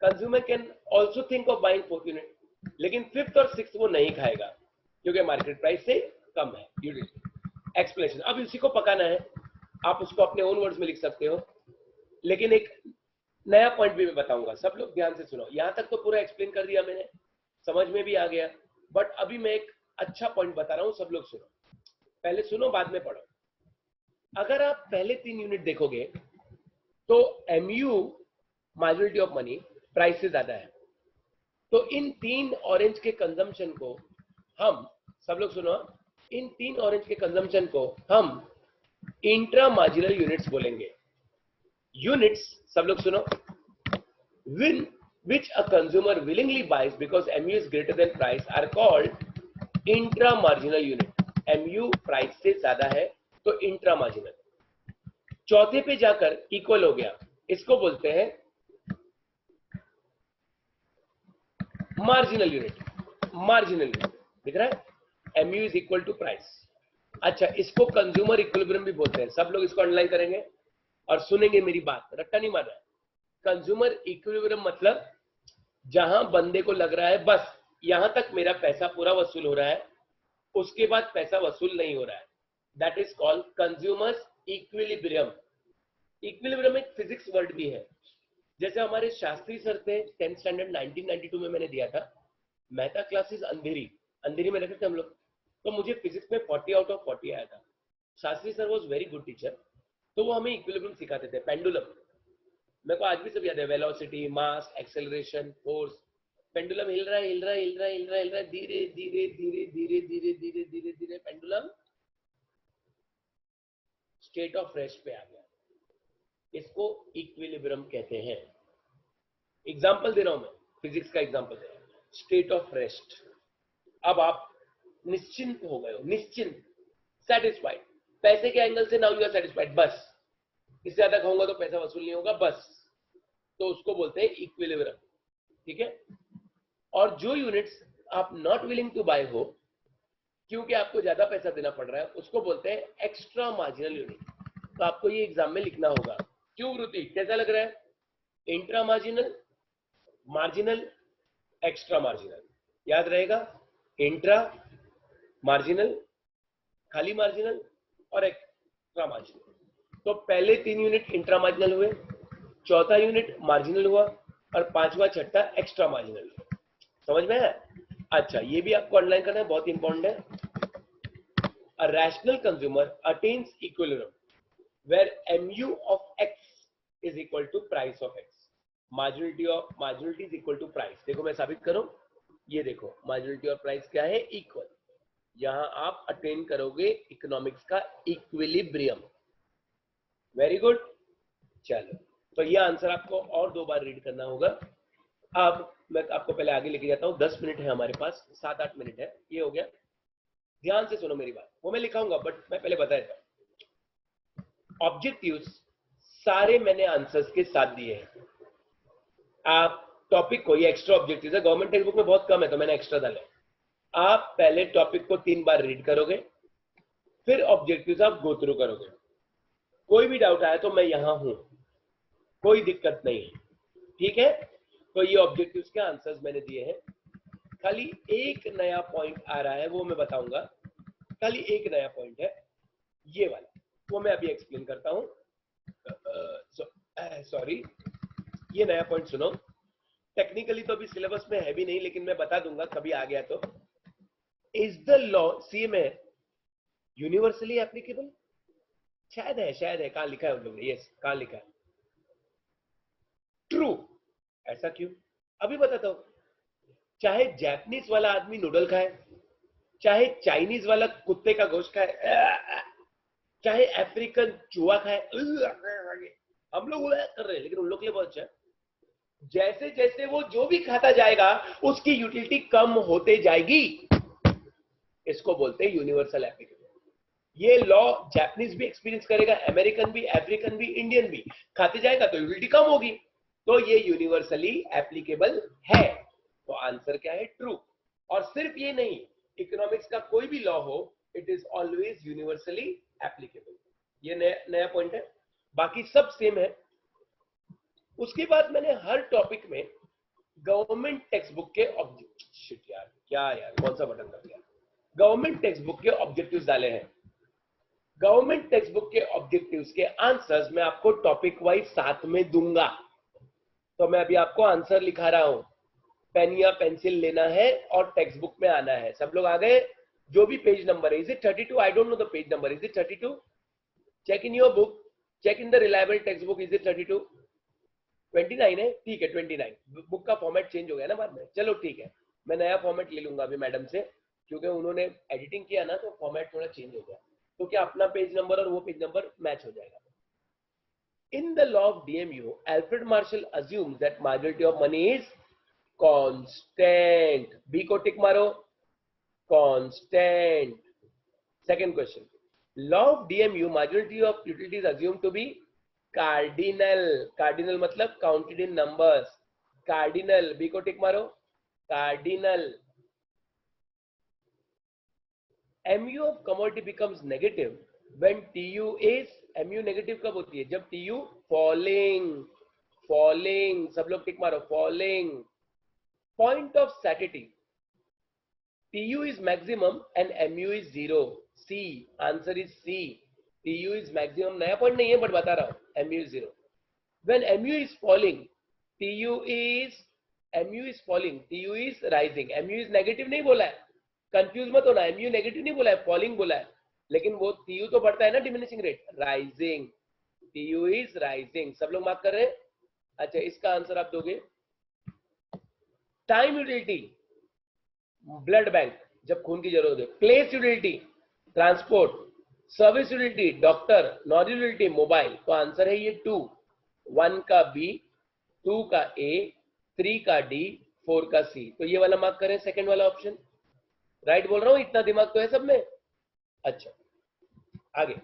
Consumer can also think of buying fourth unit, लेकिन fifth और sixth वो नहीं खाएगा, क्योंकि मार्केट प्राइस से कम है. एक्सप्लेनेशन अब उसी को पकाना है, आप उसको अपने ओन वर्ड्स में लिख सकते हो, लेकिन एक नया पॉइंट भी मैं बताऊंगा. सब लोग ध्यान से सुनो. यहां तक तो पूरा एक्सप्लेन कर दिया मैंने, समझ में भी आ गया, बट अभी मैं एक अच्छा पॉइंट बता रहा हूं. सब लोग सुनो, पहले सुनो बाद में पढ़ो. अगर आप पहले 3 यूनिट देखोगे तो MU मार्जिनलिटी ऑफ मनी प्राइस से ज्यादा है. तो इन 3 ऑरेंज के कंजम्पशन को हम, सब लोग सुनो, इन 3 ऑरेंज के कंजम्पशन को हम इंट्रा मार्जिनल यूनिट्स बोलेंगे. यूनिट्स, सब लोग सुनो, which a consumer willingly buys because MU is greater than price are called intra marginal unit. MU price से ज्यादा है तो इंट्रा मार्जिनल. चौथे पे जाकर इक्वल हो गया, इसको बोलते हैं मार्जिनल यूनिट. मार्जिनल यूनिट दिख रहा है, MU is equal to price. अच्छा, इसको कंज्यूमर इक्विलिब्रियम भी बोलते हैं. सब लोग इसको अंडरलाइन करेंगे और सुनेंगे मेरी बात, रट्टा नहीं मारना है. कंज्यूमर इक्विलिब्रियम मतलब जहां बंदे को लग रहा है बस यहां तक मेरा पैसा पूरा वसूल हो रहा है, उसके बाद पैसा वसूल नहीं हो रहा है, that is called consumers equilibrium. Equilibrium एक फिजिक्स वर्ड भी है. जैसे हमारे शास्त्री सर थे 10th स्टैंडर्ड 1992 में मैंने दिया था, मेहता क्लासेस अंधेरी में रखे थे हम लोग, तो मुझे फिजिक्स में 40 आउट ऑफ 40 आया था. Shastri sir was very good teacher, तो वो हमें इक्विलिब्रियम सिखाते थे. पेंडुलम मेरे को आज भी सब याद है, वेलोसिटी, मास, एक्सेलरेशन, फोर्स. पेंडुलम हिल रहा है, धीरे धीरे धीरे धीरे धीरे धीरे धीरे धीरे पेंडुलम स्टेट ऑफ रेस्ट पे आ गया. इसको इक्विलिब्रियम कहते हैं. एग्जाम्पल दे रहा हूं मैं, फिजिक्स का एग्जाम्पल दे रहा हूं. स्टेट ऑफ रेस्ट, अब आप निश्चिंत हो गए हो, निश्चिंत, सेटिस्फाइड. पैसे के एंगल से नाउ यू आर सेटिस्फाइड, बस इससे ज्यादा खाऊंगा तो पैसा वसूल नहीं होगा, बस. तो उसको बोलते हैं इक्विलिब्रियम. ठीक है. और जो यूनिट्स आप नॉट विलिंग टू बाय हो क्योंकि आपको ज्यादा पैसा देना पड़ रहा है, उसको बोलते हैं एक्स्ट्रा मार्जिनल यूनिट. तो आपको ये एग्जाम में लिखना होगा. क्यों वृत्ति, कैसा लग रहा है? Intra marginal, marginal, extra marginal. याद रहेगा, इंट्रा मार्जिनल, खाली मार्जिनल और एक्स्ट्रा मार्जिनल. तो पहले 3 यूनिट इंट्रा मार्जिनल हुए, चौथा यूनिट मार्जिनल हुआ और पांचवा छठा एक्स्ट्रा मार्जिनल. समझ में है? अच्छा, ये भी आपको अंडरलाइन करना है, बहुत इंपॉर्टेंट है. A rational consumer attains equilibrium where MU of X is equal to price of X. Marginality is equal to price. देखो मैं साबित करूं, ये देखो मार्जिनलिटी और प्राइस क्या है, इक्वल. यहां आप अटेन करोगे इकोनॉमिक्स का इक्विलिब्रियम. Very good. चलो, तो ये आंसर आपको और 2 बार रीड करना होगा. अब मैं आपको पहले आगे लेके जाता हूं. 10 मिनट है हमारे पास, 7-8 मिनट है. ये हो गया. ध्यान से सुनो मेरी बात, वो मैं लिखाऊंगा बट मैं पहले बता देता हूं. ऑब्जेक्टिव्स सारे मैंने आंसर्स के साथ दिए हैं. आप टॉपिक को, ये एक्स्ट्रा ऑब्जेक्टिव है, गवर्नमेंट टेक्स्ट बुक में बहुत कम है तो मैंने एक्स्ट्रा डाला. आप पहले टॉपिक को 3 बार रीड करोगे, फिर ऑब्जेक्टिव्स आप गो थ्रू करोगे. कोई भी डाउट आया तो मैं यहां हूं, कोई दिक्कत नहीं है. ठीक है. तो ये ऑब्जेक्टिव्स के आंसर्स मैंने दिए हैं. खाली एक नया पॉइंट आ रहा है, वो मैं बताऊंगा. खाली एक नया पॉइंट है, ये वाला, वो मैं अभी एक्सप्लेन करता हूं. सॉरी, ये नया पॉइंट सुनो. टेक्निकली तो अभी सिलेबस में है भी नहीं, लेकिन मैं बता दूंगा कभी आ गया तो. इज द लॉ, सी में यूनिवर्सली एप्लीकेबल? शायद है. कहां लिखा है उन लोगों ने? यस, कहां लिखा है? ट्रू. ऐसा क्यों? अभी बताता हूं। चाहे जापानीज वाला आदमी नूडल खाए, चाहे चाइनीज वाला कुत्ते का गोश्त खाए, चाहे अफ्रीकन चूहा खाए, हम लोग कर रहे हैं लेकिन उन लोग के लिए बहुत अच्छा है। जैसे जैसे वो जो भी खाता जाएगा उसकी यूटिलिटी कम होते जाएगी। इसको बोलते हैं यूनिवर्सल एप्लीकेबल। ये लॉ जापानीज भी एक्सपीरियंस करेगा, अमेरिकन भी, अफ्रीकन भी, इंडियन भी। खाते जाएगा तो यूटिलिटी कम होगी, तो ये यूनिवर्सली एप्लीकेबल है। तो आंसर क्या है? ट्रू। और सिर्फ ये नहीं, इकोनॉमिक्स का कोई भी लॉ हो, it is always universally applicable. ये नया पॉइंट है, बाकी सब सेम है। उसके बाद मैंने हर टॉपिक में गवर्नमेंट टेक्स्ट बुक के ऑब्जेक्टिव, यार क्या यार कौन सा बटन दब गया, गवर्नमेंट टेक्स्ट बुक के ऑब्जेक्टिव्स डाले हैं। गवर्नमेंट टेक्स्ट बुक के ऑब्जेक्टिव्स के आंसर्स मैं आपको टॉपिक वाइज साथ में दूंगा। तो मैं अभी आपको आंसर लिखा रहा हूं, पेन या पेंसिल लेना है और टेक्स्ट बुक में आना है। सब लोग आ गए? जो भी पेज नंबर है, is it 32? I don't know the page number, is it 32? Check in your book, check in the reliable textbook, is it 32? 29 है, ठीक है 29। बुक का फॉर्मेट चेंज हो गया ना बाद में, चलो ठीक है, मैं नया फॉर्मेट ले लूंगा अभी मैडम से, क्योंकि उन्होंने एडिटिंग किया ना तो फॉर्मेट थोड़ा चेंज हो गया, तो क्या अपना पेज नंबर और वो पेज नंबर मैच हो जाएगा। In the law of DMU, Alfred Marshall assumes that majority of money is constant. B को टिक मारो, constant. Second question. Law of DMU, majority of utilities assumed to be cardinal. Cardinal मतलब counted in numbers. Cardinal. B को टिक मारो, cardinal. MU of commodity becomes negative when TU is, MU negative कब होती है? जब TU falling, falling, सब लोग टिक मारो, falling. Point of satiety, TU is maximum and MU is 0. C, answer is C. TU is maximum, नया point नहीं है बट बता रहा हूं, MU is 0. When MU is falling, TU is falling, TU is rising. MU is negative नहीं बोला है, confuse मत होना, MU नेगेटिव नहीं बोला है, फॉलिंग बोला है, लेकिन वो TU तो बढ़ता है ना, diminishing rate, rising, TU is rising. सब लोग मार्क कर रहे हैं? अच्छा, इसका आंसर आप दोगे। टाइम यूटिलिटी, ब्लड बैंक जब खून की जरूरत है। Place utility, transport. Service utility, doctor. Non utility, mobile. तो आंसर है ये 2, 1 का B, 2 का A, 3 का D, 4 का C। तो ये वाला मार्क करें, सेकंड वाला ऑप्शन। राइट बोल रहा हूं? इतना दिमाग तो है सब में। अच्छा, आगे।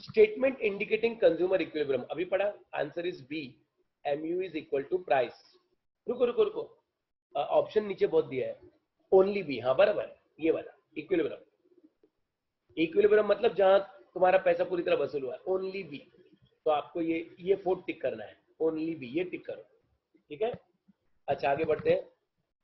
स्टेटमेंट इंडिकेटिंग कंज्यूमर इक्विलिब्रियम अभी पढ़ा, answer is B, MU is equal to price. रुको रुको रुको, ऑप्शन नीचे बहुत दिया है, ओनली बी। हाँ बराबर, ये वाला इक्विलिब्रियम। इक्विलिब्रियम मतलब जहां तुम्हारा पैसा पूरी तरह वसूल हुआ है, ओनली बी। तो आपको ये 4 टिक करना है, ओनली बी, ये टिक करो, ठीक है। अच्छा, आगे बढ़ते हैं।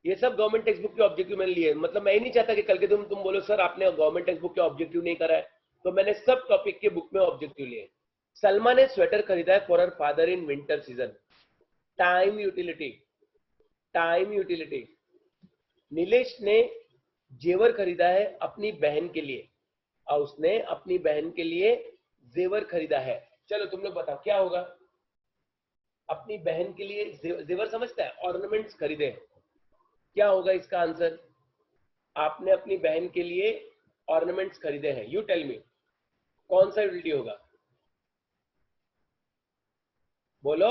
ये सब गवर्नमेंट टेक्स्ट बुक के ऑब्जेक्टिव मैंने लिए, मतलब मैं ही नहीं चाहता कि कल के तुम बोलो सर आपने गवर्नमेंट टेक्स्ट बुक के ऑब्जेक्टिव नहीं करा है, तो मैंने सब टॉपिक के बुक में ऑब्जेक्टिव लिए। सलमा ने स्वेटर खरीदा है for her father in winter season. Time utility, time utility. Nilesh ने जेवर खरीदा है अपनी बहन के लिए, और उसने अपनी बहन के लिए जेवर खरीदा है। चलो तुम लोग बताओ क्या होगा। अपनी बहन के लिए जेवर समझता है, ऑर्नामेंट्स खरीदे, क्या होगा इसका आंसर? आपने अपनी बहन के लिए ऑर्नामेंट्स खरीदे हैं, यू टेल मी, कौन सा यूटिलिटी होगा? बोलो।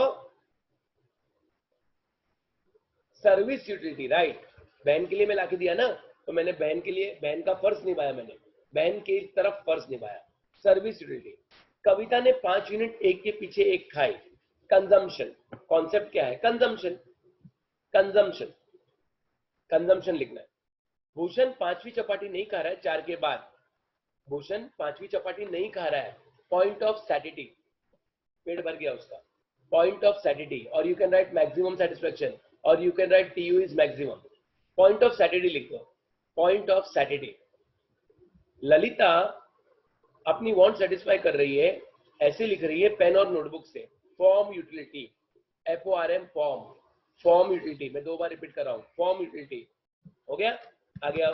Service utility, right. बहन के लिए मैं लाके दिया ना, तो मैंने बहन के लिए, बहन का फर्ज निभाया, मैंने बहन की तरफ फर्ज निभाया, सर्विस यूटिलिटी। कविता ने 5 यूनिट एक के पीछे एक खाए, कंजम्पशन। कॉन्सेप्ट क्या है? कंजम्पशन, कंजम्पशन, कंजम्पशन लिखना है। भूषण 5वीं चपाटी नहीं खा रहा है 4 के बाद, भूषण 5वीं चपाटी नहीं खा रहा है, पॉइंट ऑफ सैटिटी, पेट भर गया उसका, पॉइंट ऑफ सैटिटी। और you can write maximum satisfaction, और you can write TU is maximum. Point of satiety लिख दो, पॉइंट ऑफ सैटिटी। ललिता अपनी वांट सेटिस्फाई कर रही है, ऐसे लिख रही है पेन और नोटबुक से। Form utility, FORM, form, form utility. मैं 2 बार रिपीट कर रहा हूं, फॉर्म यूटिलिटी। हो गया? आगे आओ।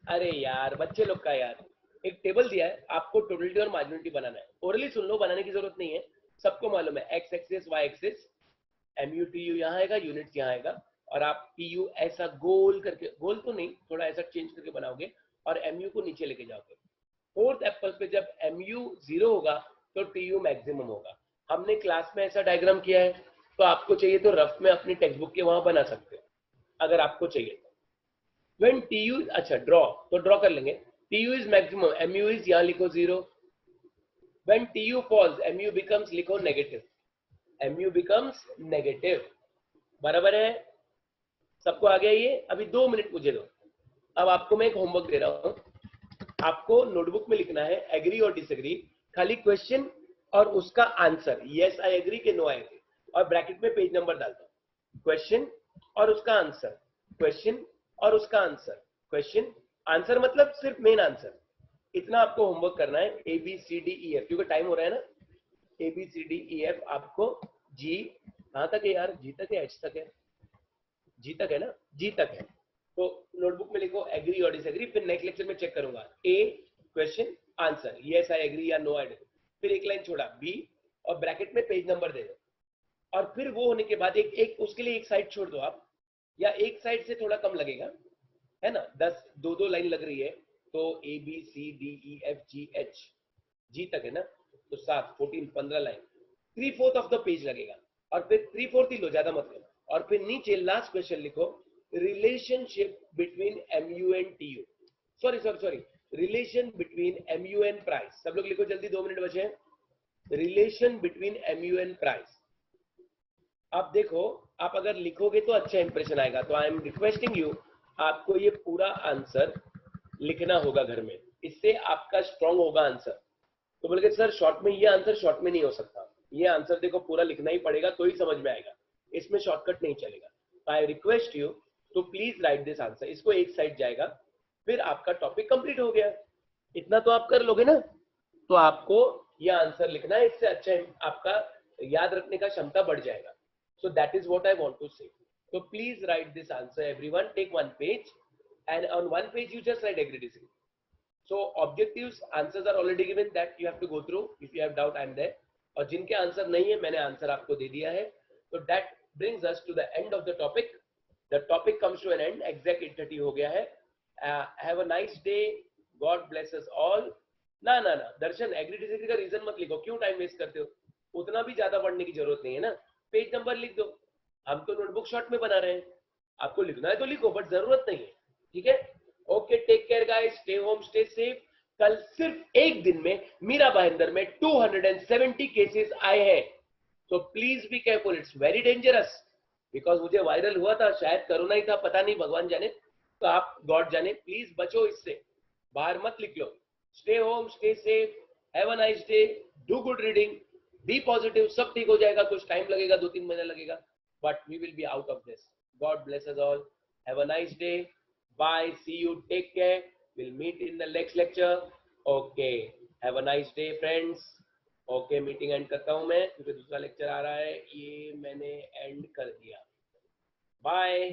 अरे यार बच्चे लोग का यार, एक टेबल दिया है आपको, टोटलिटी और मार्जिनलिटी बनाना है। ओरली सुन लो, बनाने की जरूरत नहीं है, सबको मालूम है। X axis, Y axis, MU TU यहाँ आएगा, यूनिट्स यहाँ आएगा, और आप टीयू ऐसा गोल करके, गोल तो नहीं, थोड़ा ऐसा चेंज करके बनाओगे और एमयू को नीचे लेके जाओगे। फोर्थ एप्पल पे जब एमयू 0 होगा तो टीयू मैक्सिमम होगा। हमने क्लास में ऐसा डायग्राम किया है, तो आपको चाहिए तो रफ में अपनी टेक्स्ट बुक के वहां बना सकते हो अगर आपको चाहिए तो। व्हेन टीयू, अच्छा ड्रॉ, तो ड्रॉ कर लेंगे। TU is maximum, MU is, यहां लिखो 0। When TU falls, MU becomes, लिखो नेगेटिव, एमयू बिकम्स नेगेटिव। बराबर है? सबको आ गया ये? अभी 2 मिनट मुझे दो। अब आपको मैं एक होमवर्क दे रहा हूं, आपको नोटबुक में लिखना है एग्री और डिसएग्री, खाली क्वेश्चन और उसका आंसर, यस आई एग्री के नो आई एग्री, और ब्रैकेट में पेज नंबर डाल दो। क्वेश्चन और उसका आंसर, क्वेश्चन और उसका आंसर, क्वेश्चन आंसर मतलब सिर्फ मेन आंसर। इतना आपको होमवर्क करना है, A B C D E F, क्योंकि टाइम हो रहा है ना। A B C D E F आपको, जी कहां तक है यार? जी तक है, एच तक है? जी तक है ना? जी तक है। तो नोटबुक में लिखो एग्री और डिसएग्री, फिर नेक्स्ट लेक्चर में चेक करूंगा। A question answer, yes I agree या नो आई एग्री, फिर एक लाइन छोड़ा बी और ब्रैकेट में पेज नंबर दे दो। और फिर वो होने के बाद एक उसके लिए एक साइड छोड़ दो आप, या एक साइड से थोड़ा कम लगेगा, है ना? 10 2 लाइन लग रही है, तो A B C D E F G H, G तक है ना, तो 7 14 15 लाइन, 3/4 ऑफ द पेज लगेगा, और फिर 3/4 ही लो, ज्यादा मत लो। और फिर नीचे लास्ट क्वेश्चन लिखो, relationship between MU and TU, sorry sorry sorry, relation between MU and price. सब लोग लिखो जल्दी, 2 मिनट बचे हैं। Relation between MU and price. आप देखो, आप अगर लिखोगे तो अच्छा इंप्रेशन आएगा, तो आई एम रिक्वेस्टिंग यू, आपको ये पूरा आंसर लिखना होगा घर में, इससे आपका स्ट्रांग होगा आंसर। तो बोले सर शॉर्ट में, ये आंसर शॉर्ट में नहीं हो सकता, ये आंसर देखो पूरा लिखना ही पड़ेगा तो ही समझ में आएगा, इसमें शॉर्टकट नहीं चलेगा। तो आई रिक्वेस्ट यू तो प्लीज राइट दिस आंसर, इसको एक साइड जाएगा, फिर आपका टॉपिक कंप्लीट हो गया। इतना तो आप कर लोगे ना? तो आपको ये आंसर लिखना है, इससे अच्छा आपका याद रखने का क्षमता बढ़ जाएगा। So that is what I want to say. So please write this answer, everyone. Take one page, and on one page you just write agree disagree. So objectives, answers are already given that you have to go through. If you have doubt, I'm there. और जिनके answer नहीं है, मैंने answer आपको दे दिया है। So that brings us to the end of the topic. The topic comes to an end. Exact 8:30 हो गया है. Have a nice day. God bless us all. ना ना ना दर्शन, एग्री डिसएग्री का रीजन मत लिखो, क्यों टाइम वेस्ट करते हो? उतना भी ज्यादा पढ़ने की जरूरत नहीं है ना, पेज नंबर लिख दो। हम तो नोटबुक शॉर्ट में बना रहे हैं, आपको लिखना है तो लिखो, बट जरूरत नहीं है। ठीक है? Okay, take care guys, stay home, stay safe. कल सिर्फ एक दिन में मीरा भाईंदर में 270 केसेस आए हैं, तो please be careful, it's very dangerous. Because मुझे वायरल हुआ था, शायद कोरोना ही था, पता नहीं, भगवान जाने, तो आप गॉड जाने, प्लीज बचो इससे, बाहर मत निकलो। Stay home, stay safe, have a nice day, do good reading, be positive, सब ठीक हो जाएगा। कुछ टाइम लगेगा, 2-3 महीने लगेगा, but we will be out of this. God bless us all, have a nice day, bye, see you, take care, will meet in the next lecture. Okay, have a nice day friends. Okay, meeting end करता हूं मैं, क्योंकि दूसरा lecture आ रहा है, ये मैंने and कर दिया। बाय।